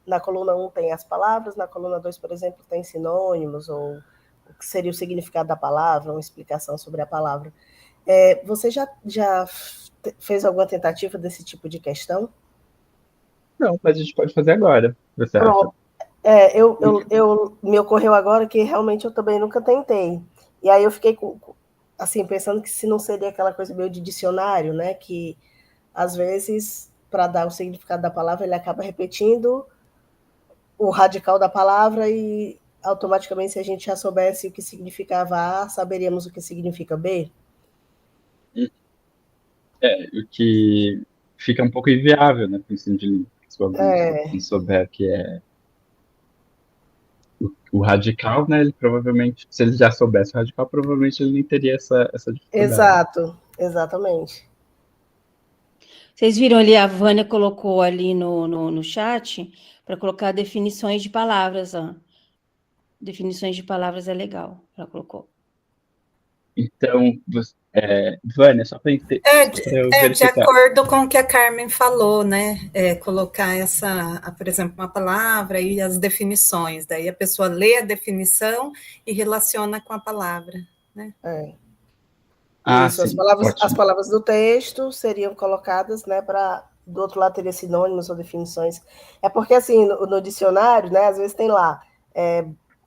na coluna 1 tem as palavras, na coluna 2, por exemplo, tem sinônimos, ou o que seria o significado da palavra, uma explicação sobre a palavra. Você já fez alguma tentativa desse tipo de questão? Não, mas a gente pode fazer agora, você acha? Pronto. Me ocorreu agora que realmente eu também nunca tentei. E aí eu fiquei assim, pensando que se não seria aquela coisa meio de dicionário, né? Que às vezes, para dar o significado da palavra, ele acaba repetindo o radical da palavra e automaticamente, se a gente já soubesse o que significava A, saberíamos o que significa B. O que fica um pouco inviável, né, para o ensino de língua, se o aluno É, não souber que o radical, né, ele provavelmente, se ele já soubesse o radical, provavelmente ele nem teria essa dificuldade. exato, exatamente. Vocês viram ali, a Vânia colocou ali no chat para colocar definições de palavras. Ó. Definições de palavras é legal. Ela colocou. Então, Vânia, só para eu De verificar. acordo com o que a Carmen falou, né? Colocar por exemplo, uma palavra e as definições. Daí a pessoa lê a definição e relaciona com a palavra, né? Isso, Sim, as ótimo. palavras do texto seriam colocadas, né, para do outro lado teria sinônimos ou definições. É porque, assim, no dicionário, né, às vezes tem lá,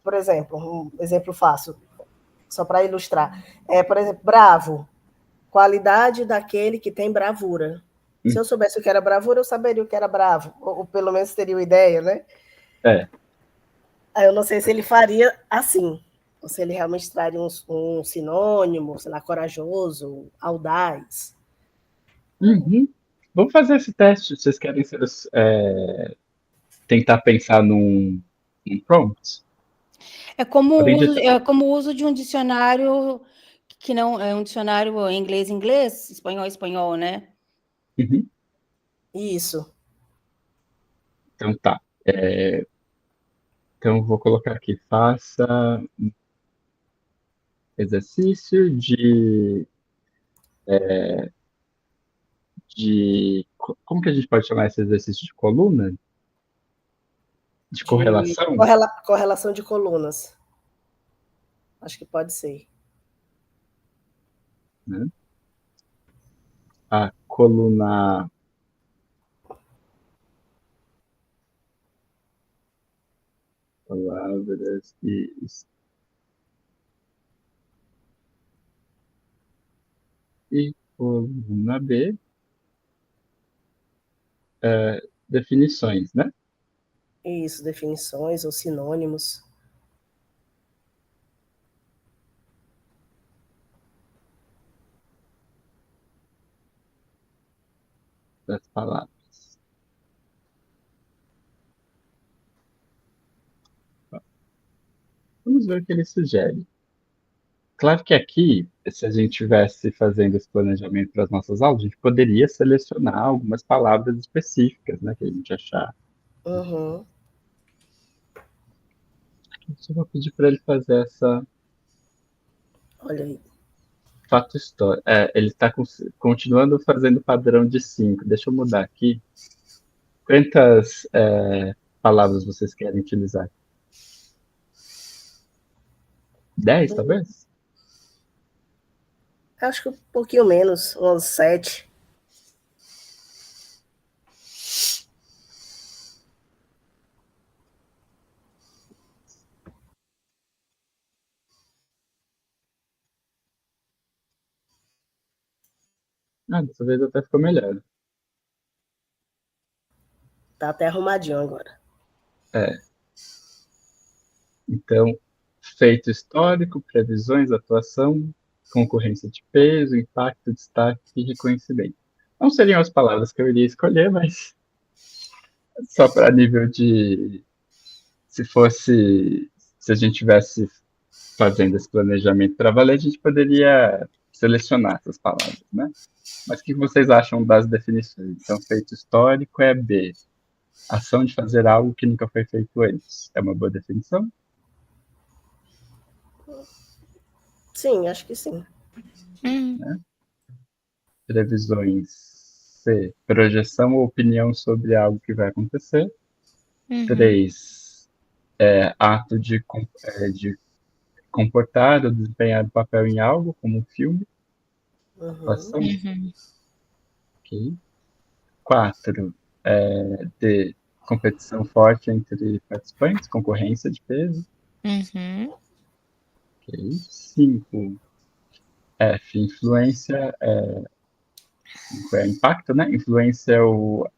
por exemplo, um exemplo fácil, só para ilustrar. Por exemplo, bravo, qualidade daquele que tem bravura. Se eu soubesse o que era bravura, eu saberia o que era bravo, ou pelo menos teria uma ideia, né? É. Aí eu não sei se ele faria assim, ou se ele realmente traria um sinônimo, sei lá, corajoso, audaz. Uhum. Vamos fazer esse teste. Vocês querem tentar pensar num prompt? Podem digitar. É como o uso de um dicionário que não é um dicionário inglês-inglês, espanhol-espanhol, né? Uhum. Isso. Então tá. Então vou colocar aqui, faça exercício como que a gente pode chamar esse exercício de coluna? De De correlação? correlação de colunas. Acho que pode ser. Né? A coluna palavras e E coluna B, definições, né? Isso, definições ou sinônimos. Das palavras. Vamos ver o que ele sugere. Claro que aqui, se a gente estivesse fazendo esse planejamento para as nossas aulas, a gente poderia selecionar algumas palavras específicas, né, que a gente achar. Uhum. Só vou pedir para ele fazer essa Olha aí. fato histórico. Ele está continuando fazendo o padrão de 5. Deixa eu mudar aqui. Quantas palavras vocês querem utilizar? 10, talvez? Acho que um pouquinho menos, uns 7. Dessa vez até ficou melhor. Tá até arrumadinho agora. Então, feito histórico, previsões, atuação, concorrência de peso, impacto, destaque e reconhecimento. Não seriam as palavras que eu iria escolher, mas só para nível de... Se a gente tivesse fazendo esse planejamento para valer, a gente poderia selecionar essas palavras, né? Mas o que vocês acham das definições? Então, feito histórico é B. Ação de fazer algo que nunca foi feito antes. É uma boa definição? Sim, acho que sim. Né? Previsões C. Projeção ou opinião sobre algo que vai acontecer. 3. Ato de comportar ou desempenhar um papel em algo, como um filme. Atuação. Ok. 4. D. Competição forte entre participantes, concorrência de peso. Ok. 5. F. Influência impacto, né? Influência é o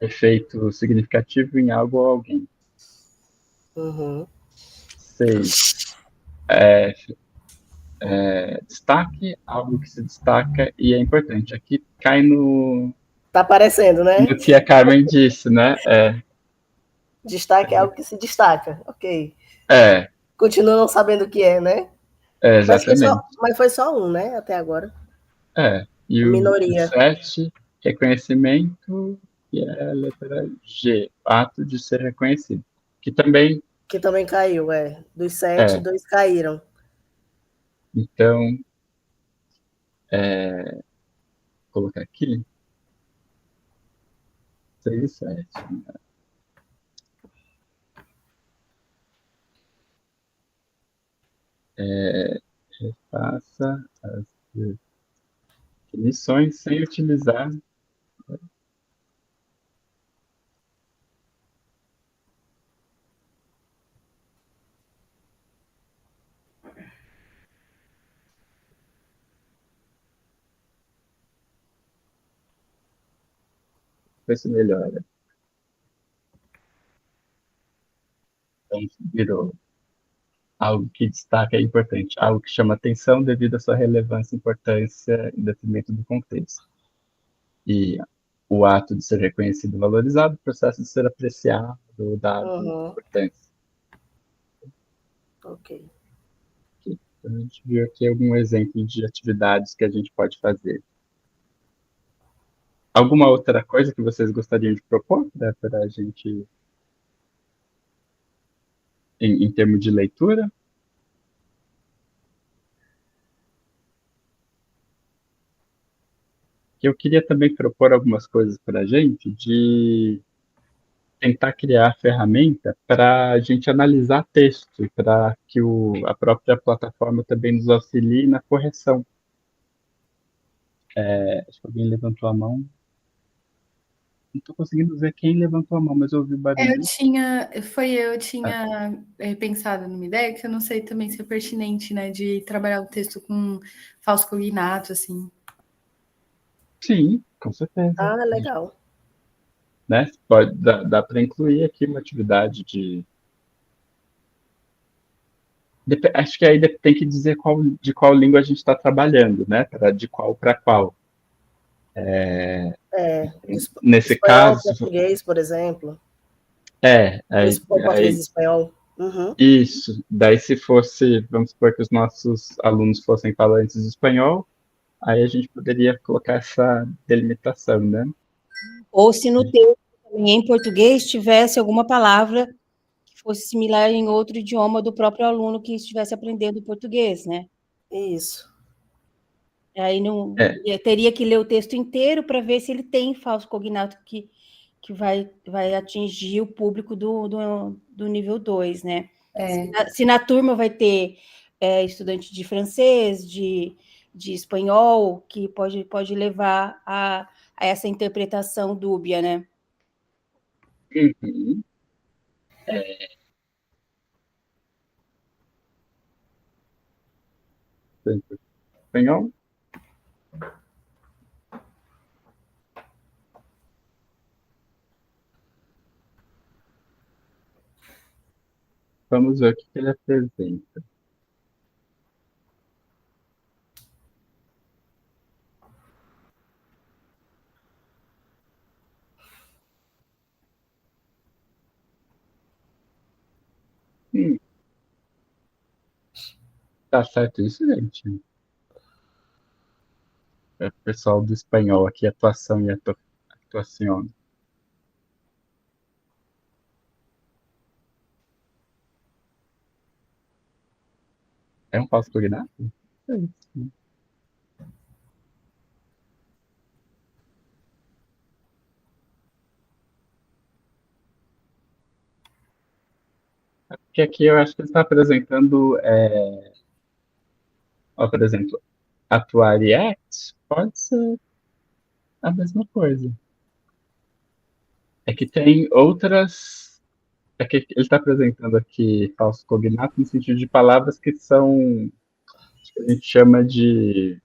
efeito significativo em algo ou alguém. Uhum. 6. Destaque, algo que se destaca e é importante. Aqui cai Tá aparecendo, né? no que a Carmen disse, né? Destaque é algo que se destaca. Ok. É, Continua não sabendo o que é, né? exatamente. Mas foi só um, né? Até agora. E A o minoria. 7, reconhecimento, que é a letra G, ato de ser reconhecido. Que também. Que também caiu, Dos 7, 2 caíram. Então, vou colocar aqui. 6 e 7. Refaça as definições sem utilizar. Ver se melhora. Então, virou algo que destaca é importante, algo que chama atenção devido à sua relevância e importância em detrimento do contexto. E o ato de ser reconhecido e valorizado, o processo de ser apreciado, dado importância. Ok. Então, a gente viu aqui algum exemplo de atividades que a gente pode fazer. Alguma outra coisa que vocês gostariam de propor, né, para a gente, em termos de leitura? Eu queria também propor algumas coisas para a gente de tentar criar ferramenta para a gente analisar texto e para que a própria plataforma também nos auxilie na correção. Acho que alguém levantou a mão. Não estou conseguindo ver quem levantou a mão, mas eu ouvi o barulho. Eu tinha pensado numa ideia que eu não sei também se é pertinente, né, de trabalhar o texto com falso cognato, assim. Sim, com certeza. Ah, legal. Né? Dá para incluir aqui uma atividade de. Acho que aí tem que dizer de qual língua a gente está trabalhando, né? De qual para qual. Nesse Espanhol, caso, português, por exemplo. Ou português aí e espanhol. Uhum. isso. Daí se fosse, vamos supor que os nossos alunos fossem falantes de espanhol, aí a gente poderia colocar essa delimitação, né? Ou se no texto também em português tivesse alguma palavra que fosse similar em outro idioma do próprio aluno que estivesse aprendendo português, né? Isso. Aí não É. teria que ler o texto inteiro para ver se ele tem falso cognato que vai atingir o público do nível 2, né? Se na turma vai ter estudante de francês, de espanhol, que pode levar a essa interpretação dúbia, né? Uhum. Espanhol? Vamos ver o que ele apresenta. Tá certo isso, gente? É o pessoal do espanhol aqui, atuação e atuação. É um falso cognato? É isso. Porque aqui eu acho que ele está apresentando, ó, por exemplo, atuar e act pode ser a mesma coisa. É que tem outras. É que ele está apresentando aqui falso cognato no sentido de palavras que são. Que a gente chama de.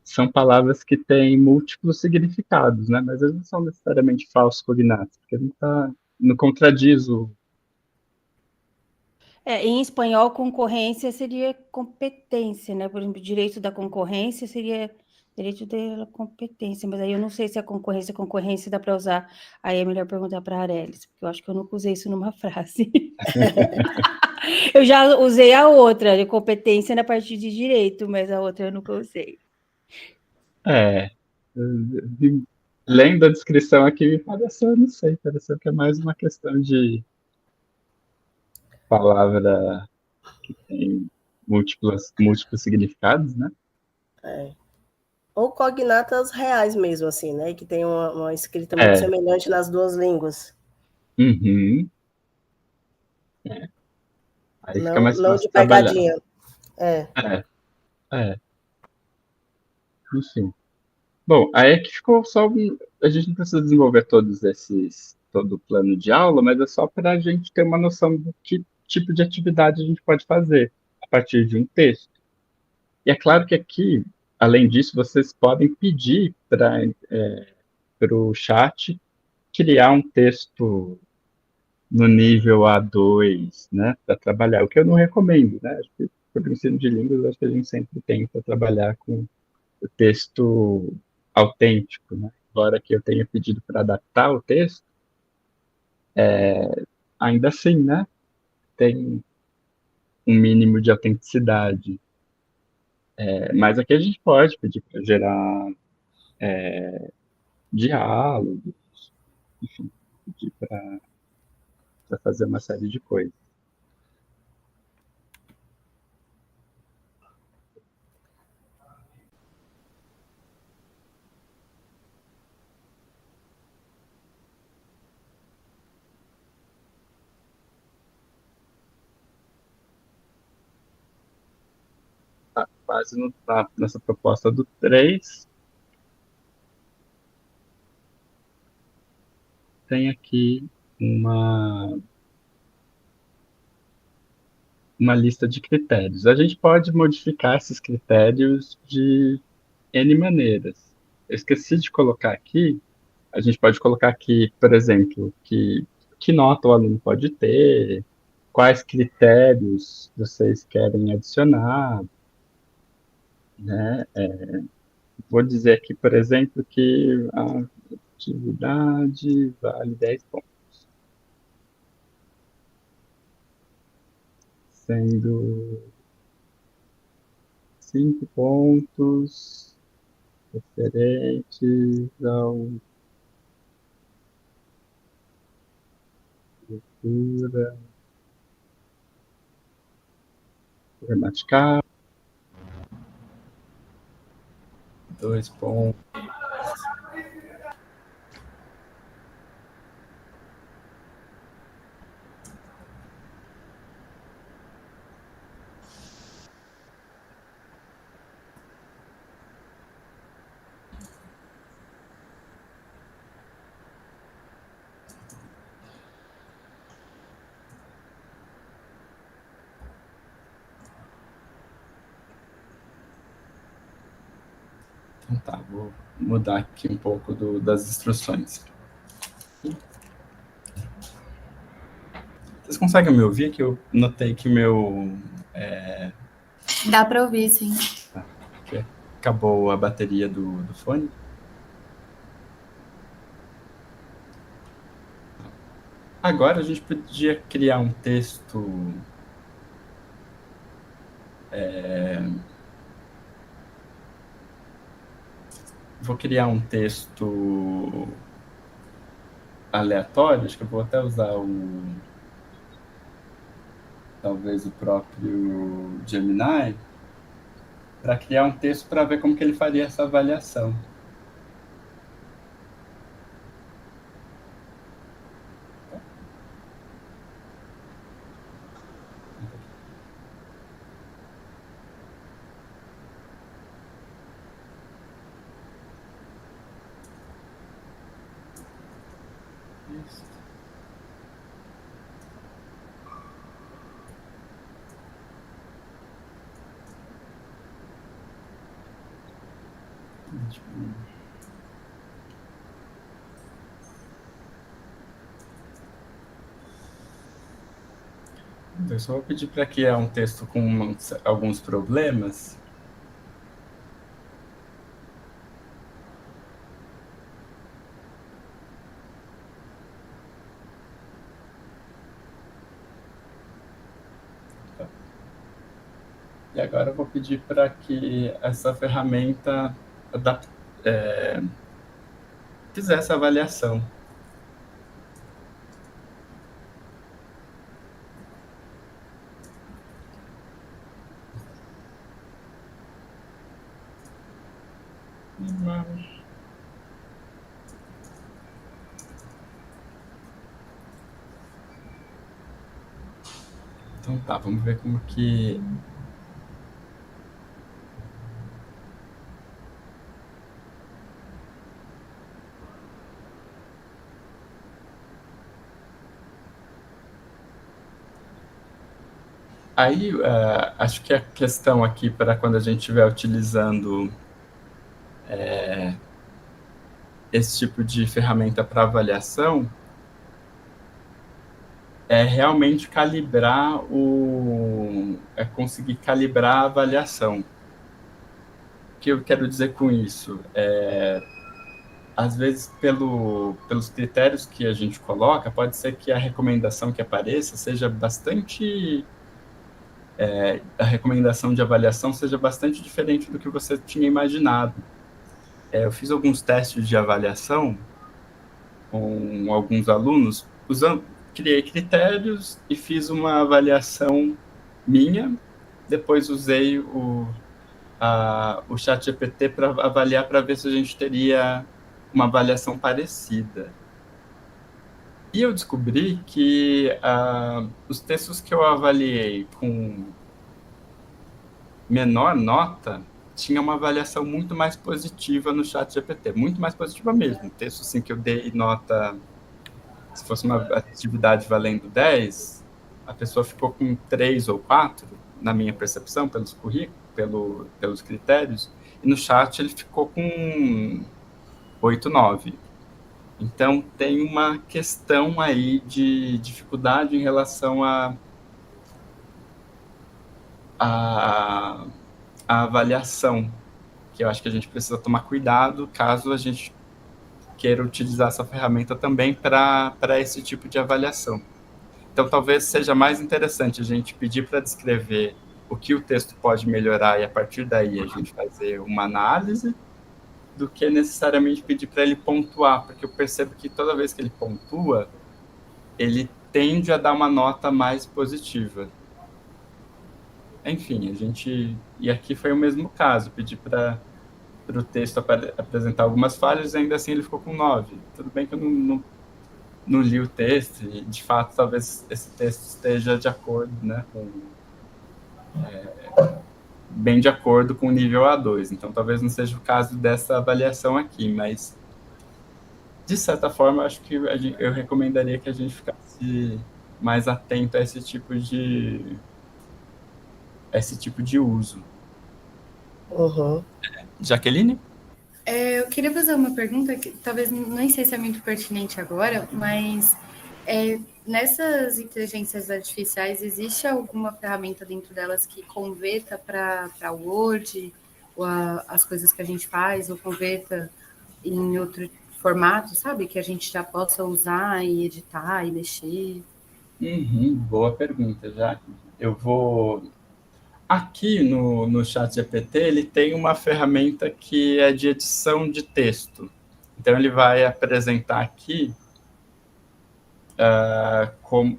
São palavras que têm múltiplos significados, né? Mas eles não são necessariamente falsos cognatos, porque não tá. Não contradiz o. Em espanhol, concorrência seria competência, né? Por exemplo, direito da concorrência seria direito da competência, mas aí eu não sei se a concorrência dá para usar. Aí é melhor perguntar para a Arelis, porque eu acho que eu nunca usei isso numa frase. Eu já usei a outra, de competência na parte de direito, mas a outra eu nunca usei. É. Lendo a descrição aqui, me pareceu, não sei, pareceu que é mais uma questão de palavra que tem múltiplos significados, né? Ou cognatas reais mesmo, assim, né? Que tem uma escrita muito É. semelhante nas duas línguas. Uhum. Aí fica mais Não fácil de trabalhar. pegadinha. É. É. Enfim. Bom, aí é que ficou só. A gente não precisa desenvolver todo o plano de aula, mas é só para a gente ter uma noção do que tipo de atividade a gente pode fazer a partir de um texto. E é claro que aqui, além disso, vocês podem pedir para o chat criar um texto no nível A2, né, para trabalhar, o que eu não recomendo, né? Acho que para o ensino de línguas, acho que a gente sempre tenta trabalhar com o texto autêntico, né? Embora que eu tenha pedido para adaptar o texto, ainda assim, né, tem um mínimo de autenticidade. Mas aqui a gente pode pedir para gerar diálogos, enfim, pedir para fazer uma série de coisas. Tá quase nessa proposta do 3. tem aqui uma lista de critérios. A gente pode modificar esses critérios de N maneiras. Eu esqueci de colocar aqui, a gente pode colocar aqui, por exemplo, que nota o aluno pode ter, quais critérios vocês querem adicionar, né? Vou dizer aqui, por exemplo, que a atividade vale 10 pontos. Sendo 5 pontos referentes ao leitura gramatical, 2 pontos. Então tá, vou mudar aqui um pouco das instruções. Vocês conseguem me ouvir? Que eu notei que meu... Dá para ouvir, sim. que acabou a bateria do fone. Agora a gente podia criar um texto... Vou criar um texto aleatório, acho que eu vou até usar talvez o próprio Gemini, para criar um texto para ver como que ele faria essa avaliação. Isso. Eu só vou pedir para criar um texto com alguns problemas. E agora eu vou pedir para que essa ferramenta fizesse a avaliação. Então tá, vamos ver como que... Aí, acho que a questão aqui para quando a gente estiver utilizando esse tipo de ferramenta para avaliação é realmente calibrar conseguir calibrar a avaliação. O que eu quero dizer com isso? Às vezes, pelos critérios que a gente coloca, pode ser que a recomendação que apareça seja bastante... a recomendação de avaliação seja bastante diferente do que você tinha imaginado. Eu fiz alguns testes de avaliação com alguns alunos, criei critérios e fiz uma avaliação minha, depois usei o ChatGPT para avaliar, para ver se a gente teria uma avaliação parecida. E eu descobri que os textos que eu avaliei com menor nota tinha uma avaliação muito mais positiva no ChatGPT, muito mais positiva mesmo. Texto assim que eu dei nota se fosse uma atividade valendo 10, a pessoa ficou com 3 ou 4, na minha percepção, pelos currículos, pelos critérios, e no chat ele ficou com 8, 9. Então, tem uma questão aí de dificuldade em relação à avaliação, que eu acho que a gente precisa tomar cuidado caso a gente queira utilizar essa ferramenta também para esse tipo de avaliação. Então, talvez seja mais interessante a gente pedir para descrever o que o texto pode melhorar e, a partir daí, a gente fazer uma análise, do que necessariamente pedir para ele pontuar, porque eu percebo que toda vez que ele pontua, ele tende a dar uma nota mais positiva. Enfim, e aqui foi o mesmo caso, pedi para o texto apresentar algumas falhas e ainda assim ele ficou com 9. Tudo bem que eu não li o texto e, de fato, talvez esse texto esteja de acordo, né, bem de acordo com o nível A2. Então, talvez não seja o caso dessa avaliação aqui, mas, de certa forma, acho que eu recomendaria que a gente ficasse mais atento a esse tipo de uso. Uhum. Jaqueline? Eu queria fazer uma pergunta que talvez nem sei se é muito pertinente agora, mas nessas inteligências artificiais, existe alguma ferramenta dentro delas que converta para Word ou as coisas que a gente faz, ou converta em outro formato, sabe? Que a gente já possa usar e editar e mexer? Boa pergunta, Jaque. Eu vou... Aqui no ChatGPT, ele tem uma ferramenta que é de edição de texto. Então, ele vai apresentar aqui como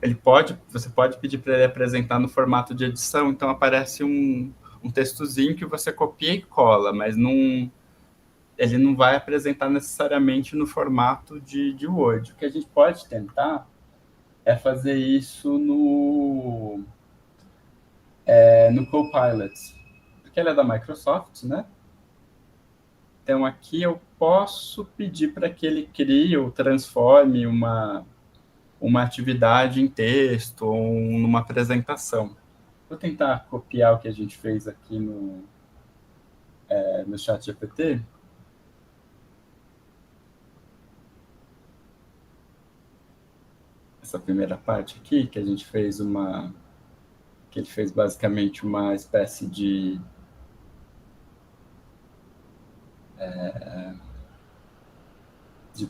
você pode pedir para ele apresentar no formato de edição. Então, aparece um textozinho que você copia e cola, mas ele não vai apresentar necessariamente no formato de Word. O que a gente pode tentar é fazer isso no Copilot, porque ele é da Microsoft, né? Então, aqui eu posso pedir para que ele crie ou transforme uma atividade em texto ou numa apresentação. Vou tentar copiar o que a gente fez aqui no ChatGPT. Essa primeira parte aqui, que a gente fez que ele fez basicamente uma espécie de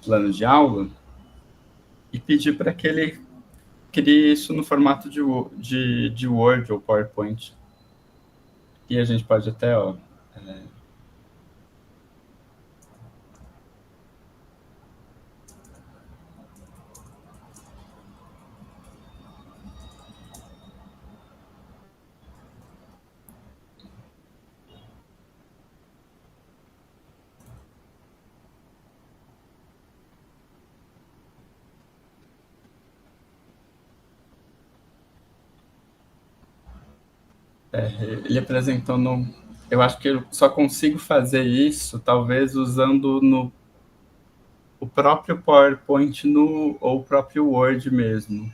plano de aula, e pedir para que ele crie isso no formato de Word ou PowerPoint. E a gente pode até, ele apresentou eu acho que eu só consigo fazer isso, talvez, usando o próprio PowerPoint ou o próprio Word mesmo.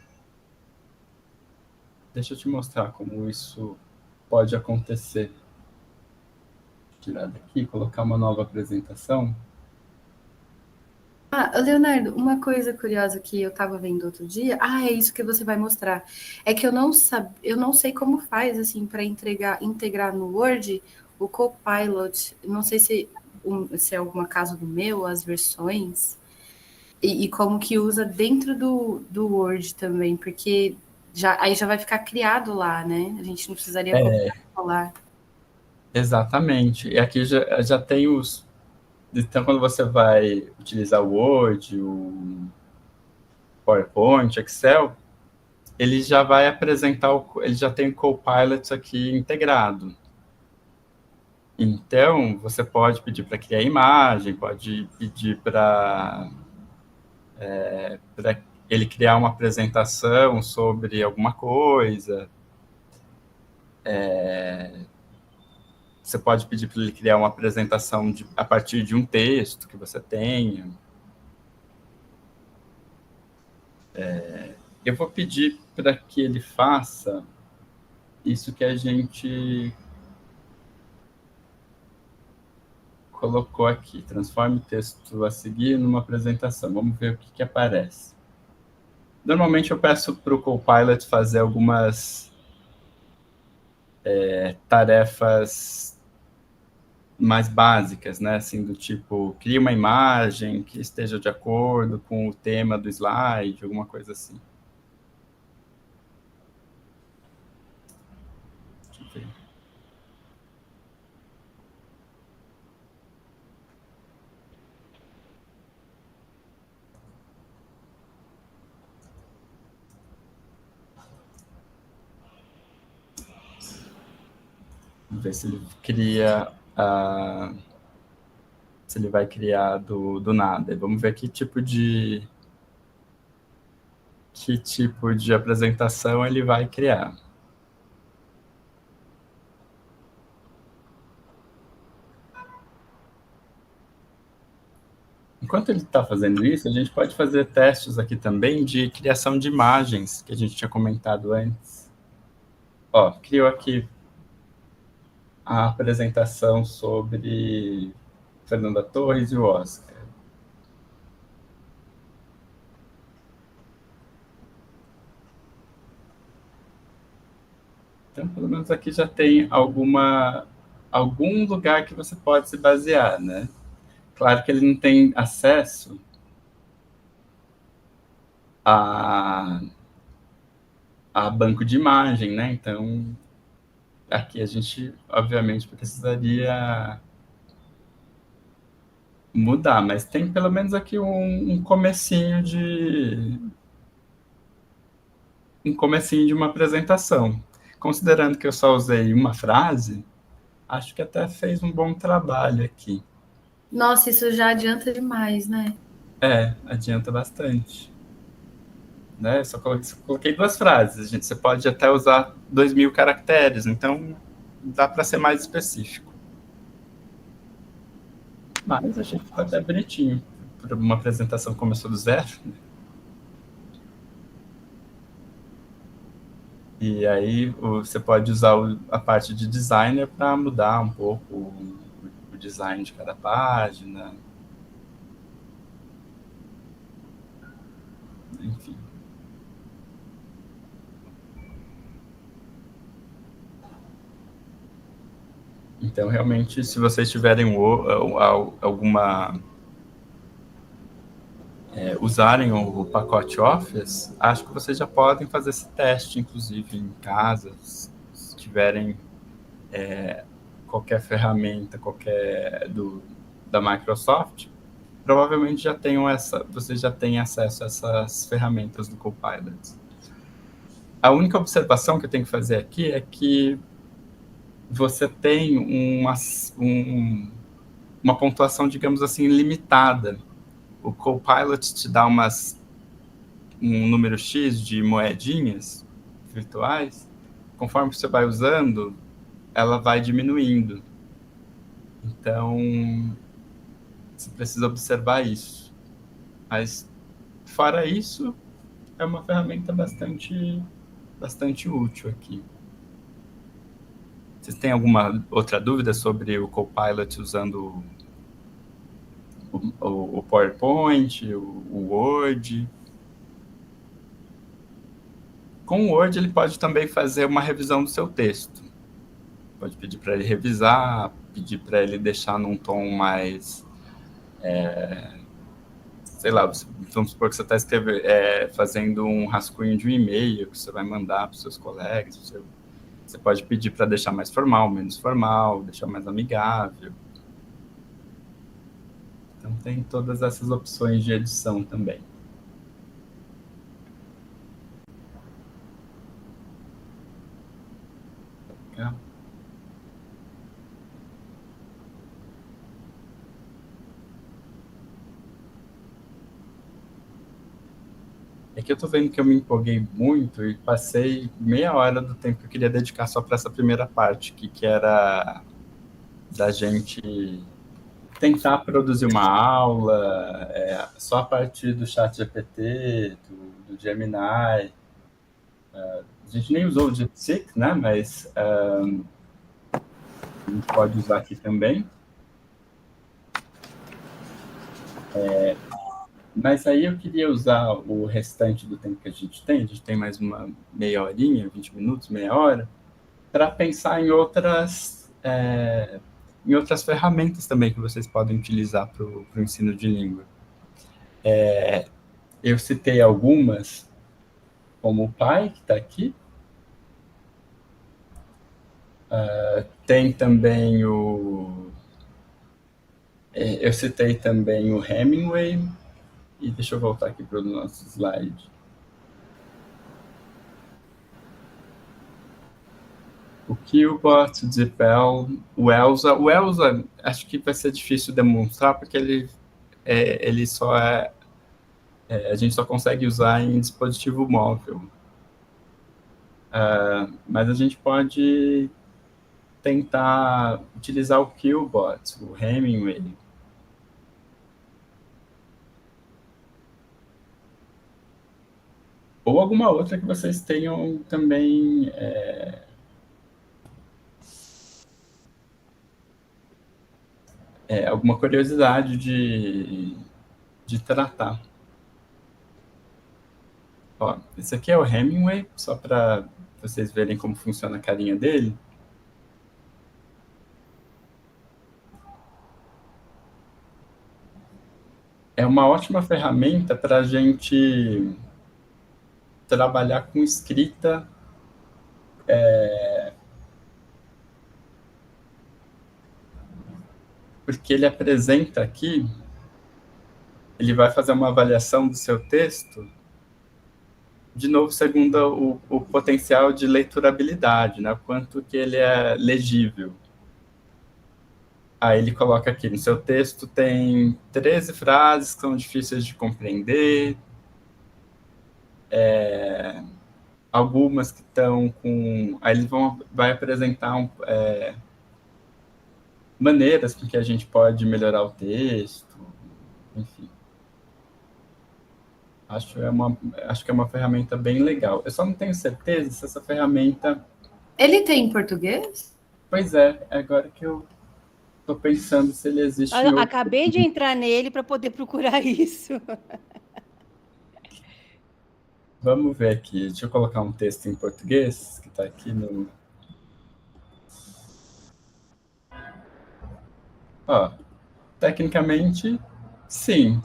Deixa eu te mostrar como isso pode acontecer. Vou tirar daqui, colocar uma nova apresentação. Leonardo, uma coisa curiosa que eu estava vendo outro dia, é isso que você vai mostrar. É que eu não sei como faz assim para integrar no Word o Copilot. Não sei se é alguma caso do meu, as versões, e como que usa dentro do Word também, porque aí já vai ficar criado lá, né? A gente não precisaria colar. Exatamente. E aqui já tem os... Então, quando você vai utilizar o Word, o PowerPoint, Excel, ele já vai apresentar, ele já tem o Copilot aqui integrado. Então, você pode pedir para criar imagem, pode pedir para ele criar uma apresentação sobre alguma coisa. Você pode pedir para ele criar uma apresentação a partir de um texto que você tenha. Eu vou pedir para que ele faça isso que a gente colocou aqui. Transforme o texto a seguir numa apresentação. Vamos ver o que aparece. Normalmente eu peço para o Copilot fazer algumas tarefas mais básicas, né? Assim, do tipo, cria uma imagem que esteja de acordo com o tema do slide, alguma coisa assim. Deixa eu ver. Vamos ver se ele cria se ele vai criar do nada. Vamos ver que tipo de apresentação ele vai criar. Enquanto ele está fazendo isso, a gente pode fazer testes aqui também de criação de imagens, que a gente tinha comentado antes. Ó, criou aqui a apresentação sobre Fernanda Torres e o Oscar. Então, pelo menos aqui já tem algum lugar que você pode se basear, né? Claro que ele não tem acesso a banco de imagem, né? Então, aqui a gente, obviamente, precisaria mudar, mas tem pelo menos aqui um comecinho de uma apresentação. Considerando que eu só usei uma frase, acho que até fez um bom trabalho aqui. Nossa, isso já adianta demais, né? Adianta bastante. Né? Só coloquei 2 frases. Você pode até usar 2.000 caracteres, então dá para ser mais específico. Mas achei que ficou até bonitinho. Para uma apresentação que começou do zero. Né? E aí você pode usar a parte de designer para mudar um pouco o design de cada página. Enfim. Então, realmente, se vocês tiverem usarem o pacote Office, acho que vocês já podem fazer esse teste, inclusive, em casa, se tiverem qualquer ferramenta, da Microsoft, provavelmente vocês já têm acesso a essas ferramentas do Copilot. A única observação que eu tenho que fazer aqui é que você tem uma pontuação, digamos assim, limitada. O Copilot te dá um número X de moedinhas virtuais. Conforme você vai usando, ela vai diminuindo. Então, você precisa observar isso. Mas, fora isso, é uma ferramenta bastante útil aqui. Vocês têm alguma outra dúvida sobre o Copilot usando o PowerPoint, o Word? Com o Word, ele pode também fazer uma revisão do seu texto. Pode pedir para ele revisar, pedir para ele deixar num tom mais... sei lá, vamos supor que você está fazendo um rascunho de um e-mail que você vai mandar para os seus colegas. Você pode pedir para deixar mais formal, menos formal, deixar mais amigável. Então, tem todas essas opções de edição também. Tá? É que eu estou vendo que eu me empolguei muito e passei meia hora do tempo que eu queria dedicar só para essa primeira parte, que era da gente tentar produzir uma aula só a partir do ChatGPT, do Gemini. A gente nem usou o DeepSeek, né? Mas a gente pode usar aqui também. Mas aí eu queria usar o restante do tempo que a gente tem mais uma meia horinha, 20 minutos, meia hora, para pensar em outras ferramentas também que vocês podem utilizar para o ensino de língua. Eu citei algumas, como o Pai, que está aqui. Tem também eu citei também o Hemingway. E deixa eu voltar aqui para o nosso slide. O Quillbot, o Zippel, o Elsa. O Elsa, acho que vai ser difícil demonstrar, porque ele só a gente só consegue usar em dispositivo móvel. Mas a gente pode tentar utilizar o Quillbot, o Hemingway. Ou alguma outra que vocês tenham também alguma curiosidade de tratar. Ó, esse aqui é o Hemingway, só para vocês verem como funciona a carinha dele. É uma ótima ferramenta para a gente trabalhar com escrita porque ele apresenta aqui, ele vai fazer uma avaliação do seu texto, de novo, segundo o potencial de leiturabilidade, né? O quanto que ele é legível. Aí ele coloca aqui, no seu texto tem 13 frases que são difíceis de compreender, algumas que estão com... Aí ele vai apresentar maneiras com que a gente pode melhorar o texto, enfim. Acho que é uma ferramenta bem legal. Eu só não tenho certeza se essa ferramenta... Ele tem em português? Pois é, agora que eu estou pensando se ele existe em outro... Acabei de entrar nele para poder procurar isso. Vamos ver aqui. Deixa eu colocar um texto em português, que está aqui no... Ó, tecnicamente, sim.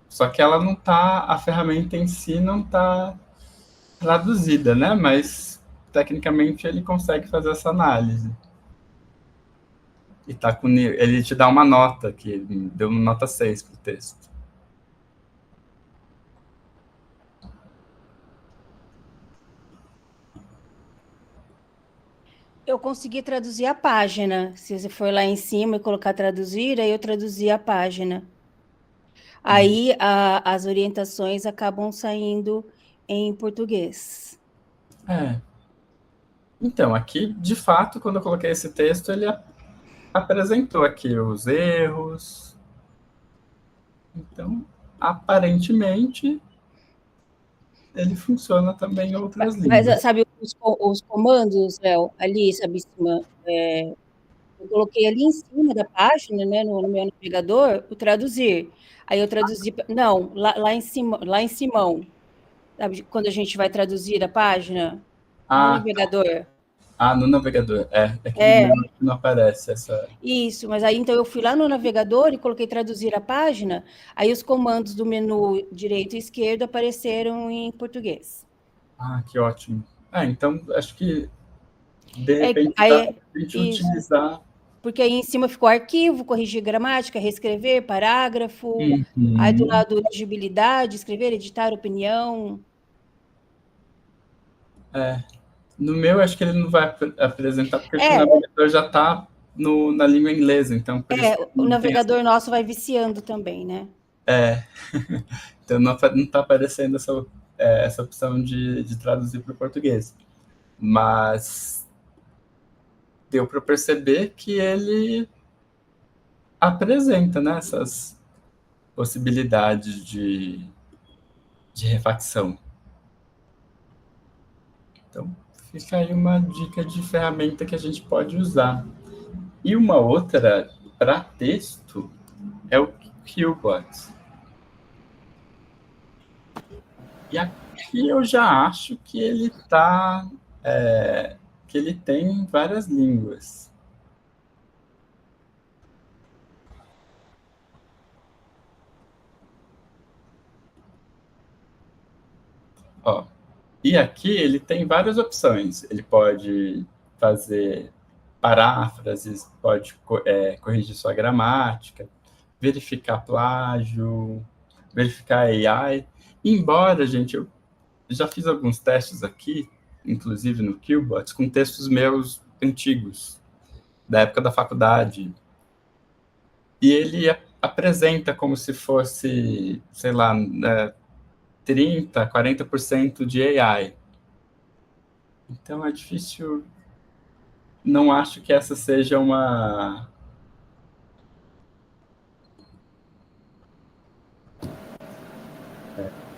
Só que ela não está... A ferramenta em si não está traduzida, né? Mas, tecnicamente, ele consegue fazer essa análise. E ele te dá uma nota, que deu uma nota 6 para o texto. Eu consegui traduzir a página. Se você for lá em cima e colocar traduzir, aí eu traduzi a página. Aí as orientações acabam saindo em português. Então, aqui, de fato, quando eu coloquei esse texto, ele apresentou aqui os erros. Então, aparentemente, ele funciona também em outras línguas. Mas sabe os comandos, Léo, ali, sabe, em cima, eu coloquei ali em cima da página, né, no meu navegador, o traduzir. Aí eu traduzi, não, lá em cima, sabe, quando a gente vai traduzir a página, no navegador. No navegador, é que não aparece essa... Isso, mas aí então eu fui lá no navegador e coloquei traduzir a página, aí os comandos do menu direito e esquerdo apareceram em português. Que ótimo. Então, acho que, de repente, dá pra gente utilizar... Porque aí em cima ficou arquivo, corrigir gramática, reescrever, parágrafo, aí do lado legibilidade, escrever, editar, opinião. No meu, acho que ele não vai apresentar, porque o navegador já está na língua inglesa, então... O navegador nosso vai viciando também, né? Então não está aparecendo essa opção de traduzir para o português. Mas deu para perceber que ele apresenta, né, essas possibilidades de refacção. Então, fica aí uma dica de ferramenta que a gente pode usar. E uma outra para texto é o Qbot. E aqui eu já acho que ele que ele tem várias línguas. Ó, e aqui ele tem várias opções. Ele pode fazer paráfrases, pode corrigir sua gramática, verificar plágio, verificar AI. Embora, gente, eu já fiz alguns testes aqui, inclusive no Qbot, com textos meus antigos, da época da faculdade. E ele apresenta como se fosse, sei lá, 30%, 40% de AI. Então é difícil. Não acho que essa seja uma.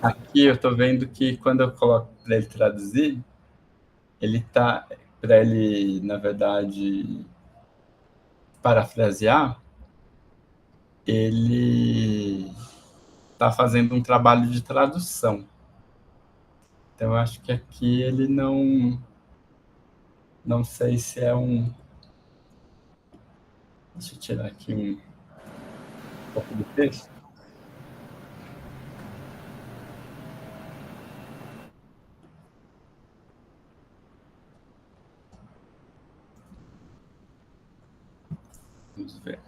Aqui eu estou vendo que quando eu coloco para ele traduzir, ele tá para ele, na verdade, parafrasear, ele está fazendo um trabalho de tradução. Então eu acho que aqui ele não sei se é um. Deixa eu tirar aqui um pouco do texto. Vamos ver.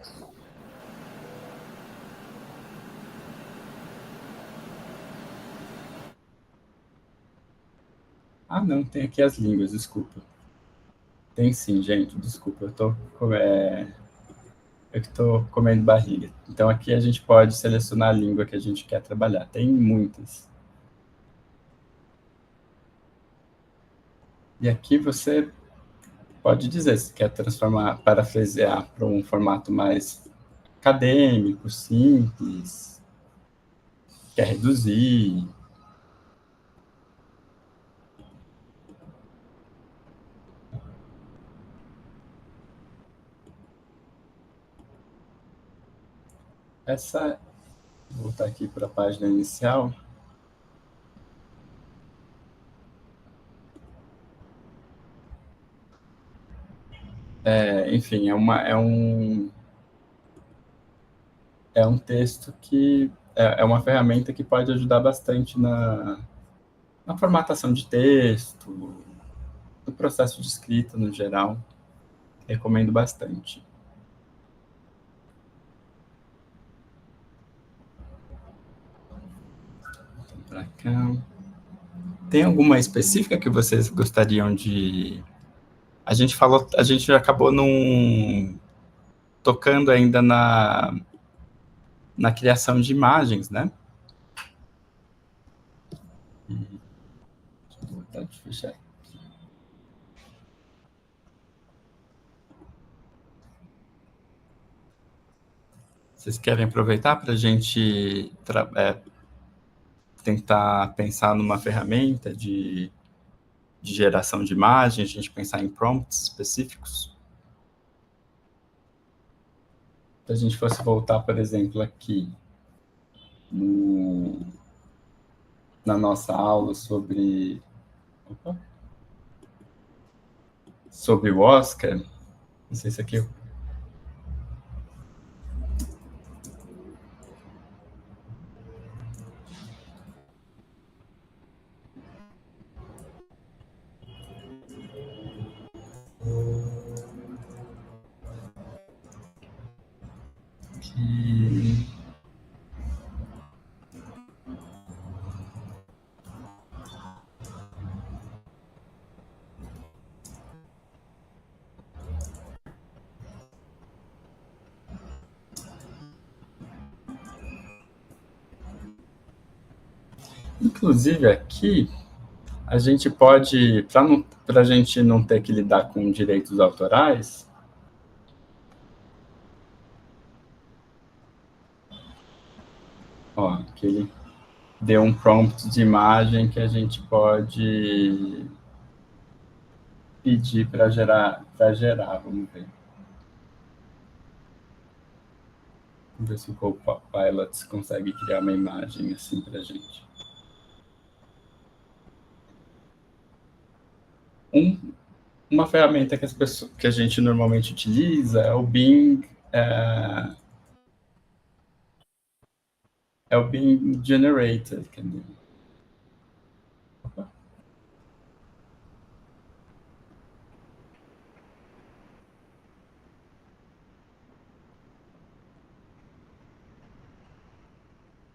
Ah, não, tem aqui as línguas, desculpa. Tem sim, gente, desculpa, eu que estou comendo barriga. Então aqui a gente pode selecionar a língua que a gente quer trabalhar. Tem muitas. E aqui você pode dizer se quer parafrasear para um formato mais acadêmico, simples, quer reduzir. Vou voltar aqui para a página inicial. Enfim, é um texto que é uma ferramenta que pode ajudar bastante na formatação de texto, no processo de escrita no geral. Recomendo bastante. Para cá. Tem alguma específica que vocês gostariam de... A gente acabou tocando ainda na criação de imagens, né? Deixa eu voltar de fechar aqui. Vocês querem aproveitar para a gente tentar pensar numa ferramenta de geração de imagens, a gente pensar em prompts específicos? Se a gente fosse voltar, por exemplo, aqui na nossa aula sobre o Oscar, não sei se aqui inclusive aqui a gente pode, para a gente não ter que lidar com direitos autorais, ó, que ele deu um prompt de imagem que a gente pode pedir para gerar, vamos ver. Vamos ver se o Copilot consegue criar uma imagem assim para a gente. Uma ferramenta que a gente normalmente utiliza é o Bing, é o Bing Generated.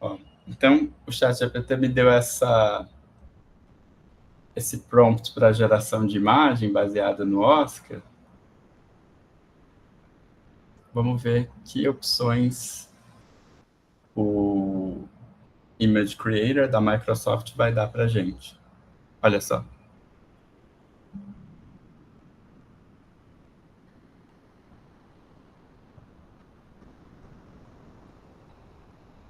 Ó, então, o ChatGPT me deu esse prompt para geração de imagem baseada no Oscar. Vamos ver que opções o Image Creator da Microsoft vai dar para a gente. Olha só.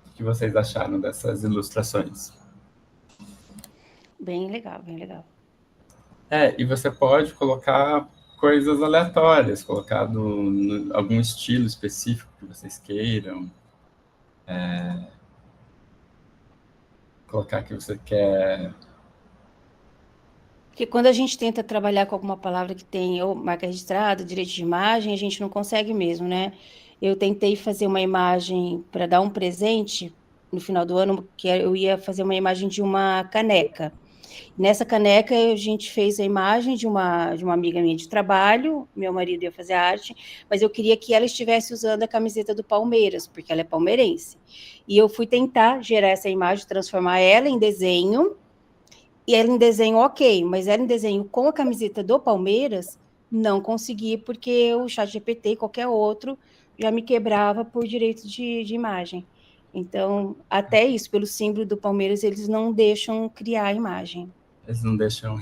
O que vocês acharam dessas ilustrações? Bem legal, bem legal. E você pode colocar coisas aleatórias, colocar algum estilo específico que vocês queiram. Colocar que você quer. Porque quando a gente tenta trabalhar com alguma palavra que tem ou marca registrada, direito de imagem, a gente não consegue mesmo, né? Eu tentei fazer uma imagem para dar um presente no final do ano, que eu ia fazer uma imagem de uma caneca. Nessa caneca, a gente fez a imagem de uma amiga minha de trabalho, meu marido ia fazer a arte, mas eu queria que ela estivesse usando a camiseta do Palmeiras, porque ela é palmeirense. E eu fui tentar gerar essa imagem, transformar ela em desenho, e ela em desenho ok, mas ela em desenho com a camiseta do Palmeiras, não consegui, porque o ChatGPT e qualquer outro já me quebrava por direito de imagem. Então, até isso, pelo símbolo do Palmeiras, eles não deixam criar a imagem. Eles não deixam...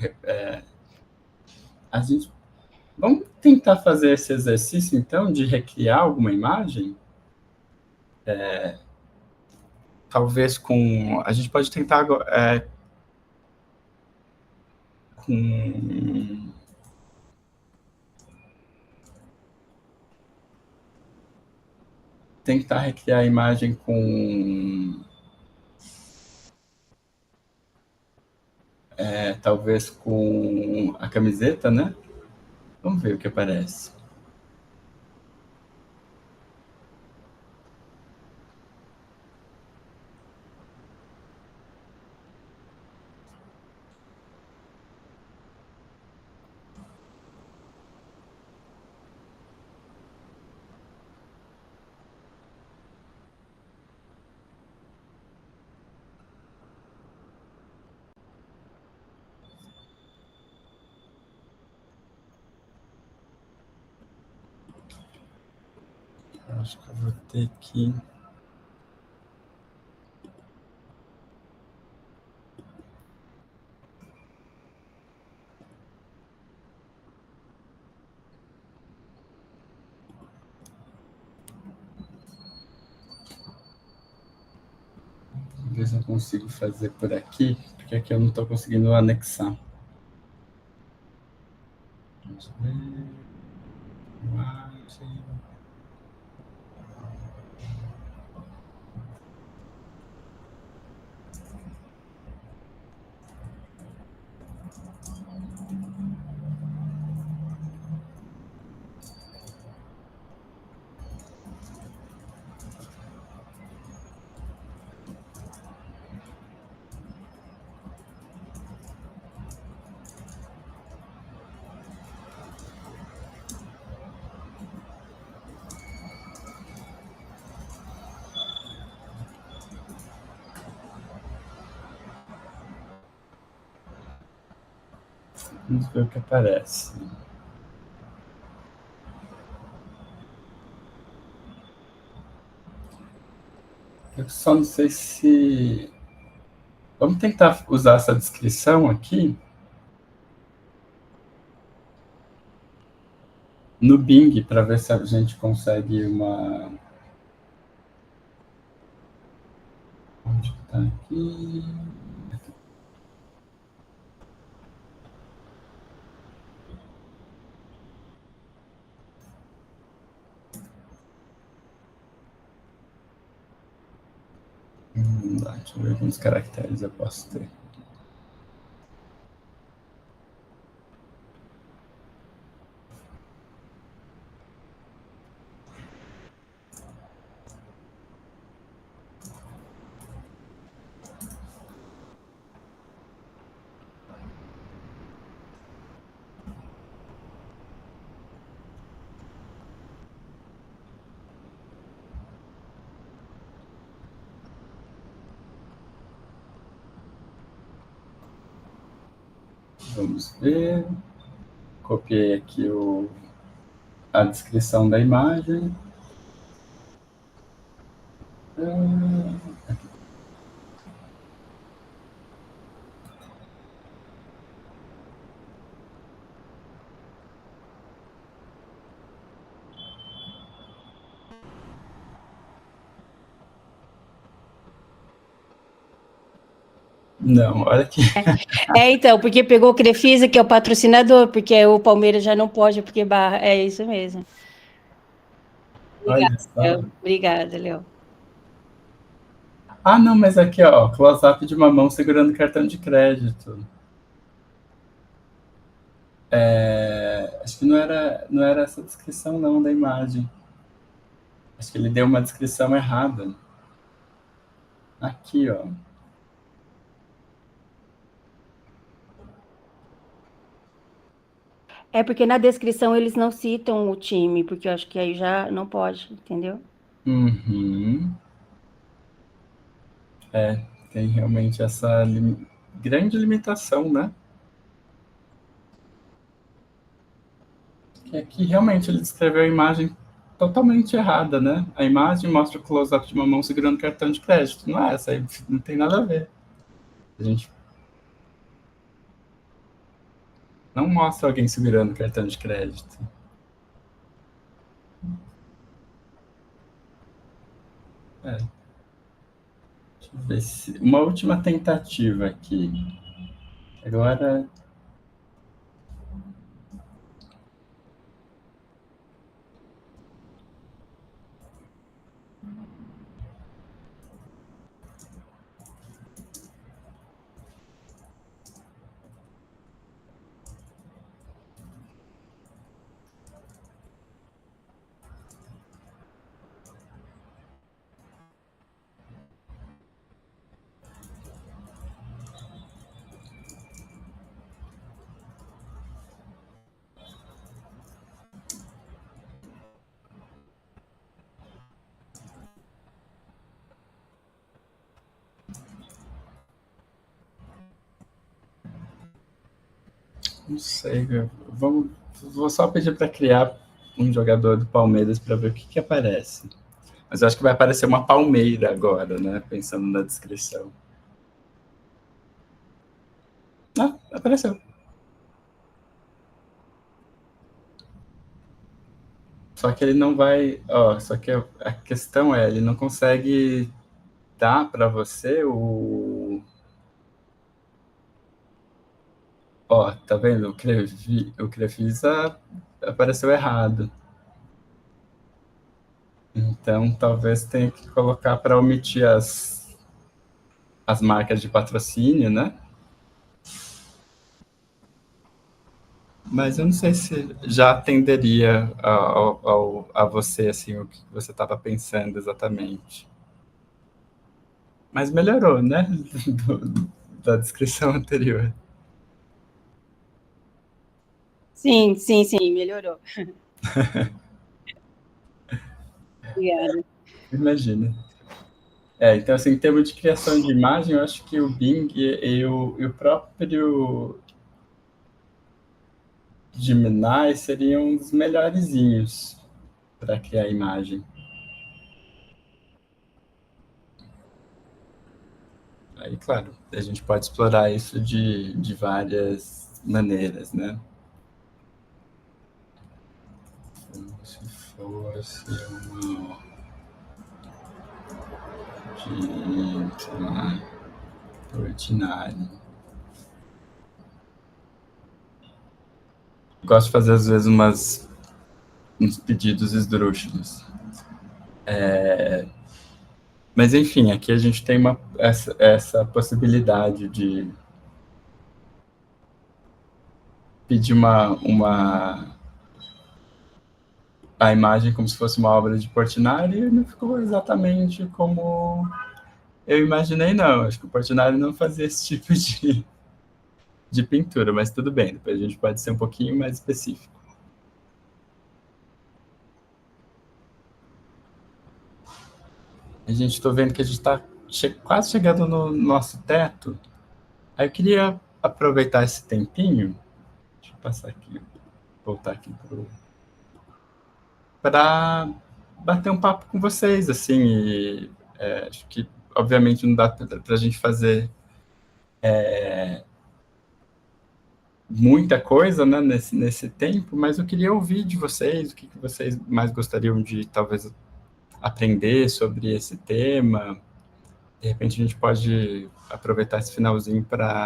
Vamos tentar fazer esse exercício, então, de recriar alguma imagem? Talvez com... A gente pode tentar tentar recriar a imagem com... talvez com a camiseta, né? Vamos ver o que aparece. Acho que eu vou ter que... Ver se eu consigo fazer por aqui, porque aqui eu não estou conseguindo anexar. Vamos ver... Imagem... Vamos ver o que aparece. Eu só não sei se... Vamos tentar usar essa descrição aqui no Bing, para ver se a gente consegue uma... Onde está aqui? Deixa eu ver quantos caracteres eu posso ter. Vamos ver. Copiei aqui a descrição da imagem. Não, olha aqui. Então, porque pegou o Crefisa, que é o patrocinador, porque o Palmeiras já não pode, porque barra. É isso mesmo. Obrigada, Léo. Ah, não, mas aqui, ó, close-up de uma mão segurando cartão de crédito. Acho que não era essa descrição, não, da imagem. Acho que ele deu uma descrição errada. Aqui, ó. É porque na descrição eles não citam o time, porque eu acho que aí já não pode, entendeu? Uhum. Tem realmente essa grande limitação, né? Que aqui realmente ele descreveu a imagem totalmente errada, né? A imagem mostra o close-up de uma mão segurando cartão de crédito. Não é essa aí, não tem nada a ver. A gente não mostra alguém segurando cartão de crédito. Deixa eu ver se... Uma última tentativa aqui. Agora... Não sei, vou só pedir para criar um jogador do Palmeiras para ver o que aparece. Mas eu acho que vai aparecer uma palmeira agora, né? Pensando na descrição. Ah, apareceu. Só que ele não vai... só que a questão é, ele não consegue dar para você o... tá vendo? O Crefisa apareceu errado. Então, talvez tenha que colocar para omitir as marcas de patrocínio, né? Mas eu não sei se já atenderia a você, assim, o que você estava pensando exatamente. Mas melhorou, né? Da descrição anterior. Sim, melhorou. Obrigada. Imagina. Então, assim, em termos de criação de imagem, eu acho que o Bing e o próprio Gemini seriam um dos melhorzinhos para criar imagem. Aí, claro, a gente pode explorar isso de várias maneiras, né? como se fosse uma de, sei lá, ordinário. Gosto de fazer, às vezes, uns pedidos esdrúxulos. Mas, enfim, aqui a gente tem essa possibilidade de pedir a imagem como se fosse uma obra de Portinari, e não ficou exatamente como eu imaginei, não. Acho que o Portinari não fazia esse tipo de pintura, mas tudo bem, depois a gente pode ser um pouquinho mais específico. A gente está vendo que a gente está quase chegando no nosso teto. Aí eu queria aproveitar esse tempinho, deixa eu passar aqui, voltar aqui para bater um papo com vocês, assim, e acho que, obviamente, não dá para a gente fazer muita coisa, né, nesse tempo, mas eu queria ouvir de vocês o que vocês mais gostariam de, talvez, aprender sobre esse tema. De repente, a gente pode aproveitar esse finalzinho para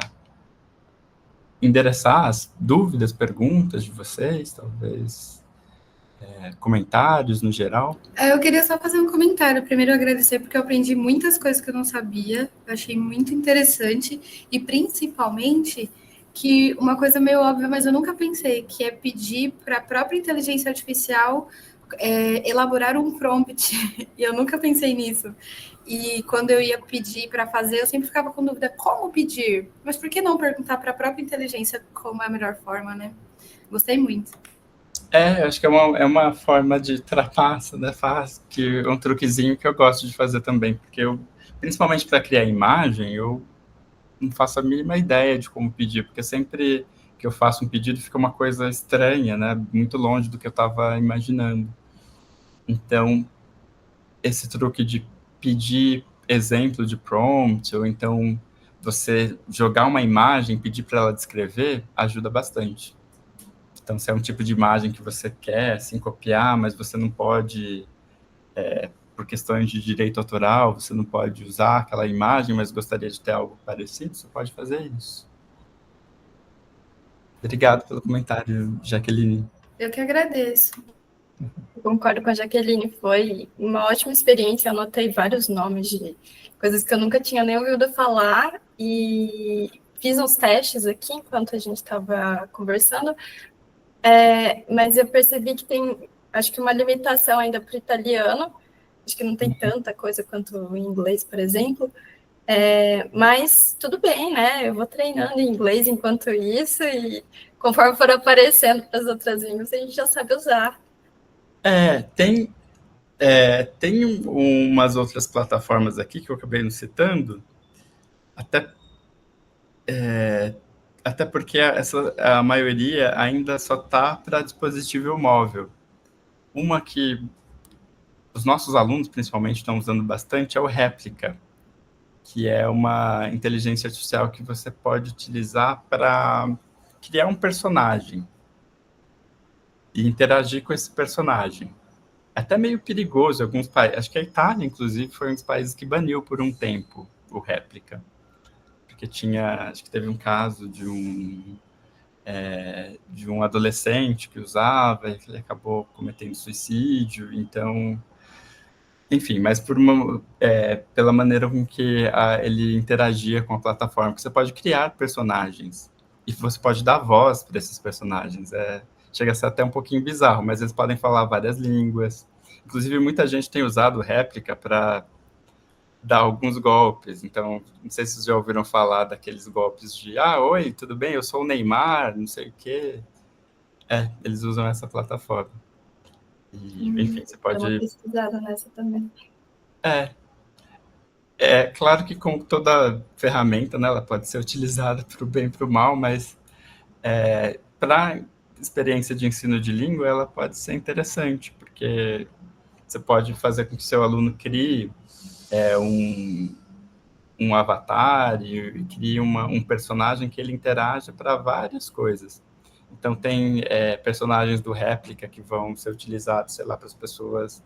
endereçar as dúvidas, perguntas de vocês, talvez comentários no geral. Eu queria só fazer um comentário. Primeiro, agradecer, porque eu aprendi muitas coisas que eu não sabia. Eu achei muito interessante. E, principalmente, que uma coisa meio óbvia, mas eu nunca pensei, que é pedir para a própria inteligência artificial elaborar um prompt. E eu nunca pensei nisso. E quando eu ia pedir para fazer, eu sempre ficava com dúvida, como pedir? Mas por que não perguntar para a própria inteligência como é a melhor forma, né? Gostei muito. Acho que é uma forma de trapaça, né? Um truquezinho que eu gosto de fazer também, porque principalmente para criar imagem, eu não faço a mínima ideia de como pedir, porque sempre que eu faço um pedido fica uma coisa estranha, né? Muito longe do que eu estava imaginando. Então, esse truque de pedir exemplo de prompt, ou então você jogar uma imagem, pedir para ela descrever, ajuda bastante. Então, se é um tipo de imagem que você quer, assim, copiar, mas você não pode, por questões de direito autoral, você não pode usar aquela imagem, mas gostaria de ter algo parecido, você pode fazer isso. Obrigado pelo comentário, Jaqueline. Eu que agradeço. Concordo com a Jaqueline, foi uma ótima experiência, anotei vários nomes de coisas que eu nunca tinha nem ouvido falar e fiz uns testes aqui enquanto a gente estava conversando, mas eu percebi que tem, acho que uma limitação ainda para o italiano, acho que não tem tanta coisa quanto o inglês, por exemplo, mas tudo bem, né? Eu vou treinando em inglês enquanto isso e conforme for aparecendo para as outras línguas, a gente já sabe usar. Tem umas outras plataformas aqui que eu acabei não citando, até porque a maioria ainda só está para dispositivo móvel. Uma que os nossos alunos, principalmente, estão usando bastante é o Réplica, que é uma inteligência artificial que você pode utilizar para criar um personagem e interagir com esse personagem. Até meio perigoso, alguns países, acho que a Itália, inclusive, foi um dos países que baniu por um tempo o Réplica, porque acho que teve um caso de um adolescente que usava, e ele acabou cometendo suicídio, então, enfim, mas pela maneira com que ele interagia com a plataforma, que você pode criar personagens, e você pode dar voz para esses personagens, chega a ser até um pouquinho bizarro, mas eles podem falar várias línguas. Inclusive, muita gente tem usado Réplica para dar alguns golpes. Então, não sei se vocês já ouviram falar daqueles golpes de oi, tudo bem? Eu sou o Neymar, não sei o quê. Eles usam essa plataforma. E, enfim, você pode... Dá uma pesquisada nessa também. Claro que com toda ferramenta, né, ela pode ser utilizada para o bem e para o mal, mas para experiência de ensino de língua, ela pode ser interessante, porque você pode fazer com que seu aluno crie um avatar e crie um personagem que ele interaja para várias coisas. Então tem personagens do Réplica que vão ser utilizados, sei lá, para as pessoas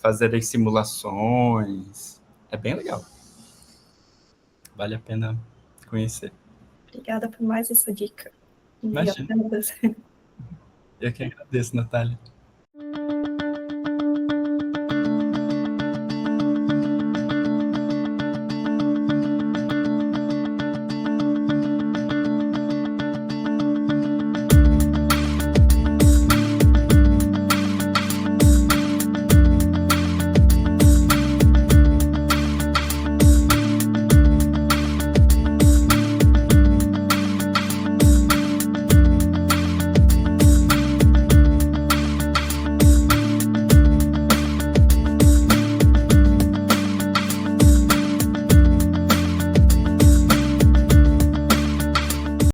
fazerem simulações. É bem legal. Vale a pena conhecer. Obrigada por mais essa dica. Imagina. Eu que agradeço, Natália.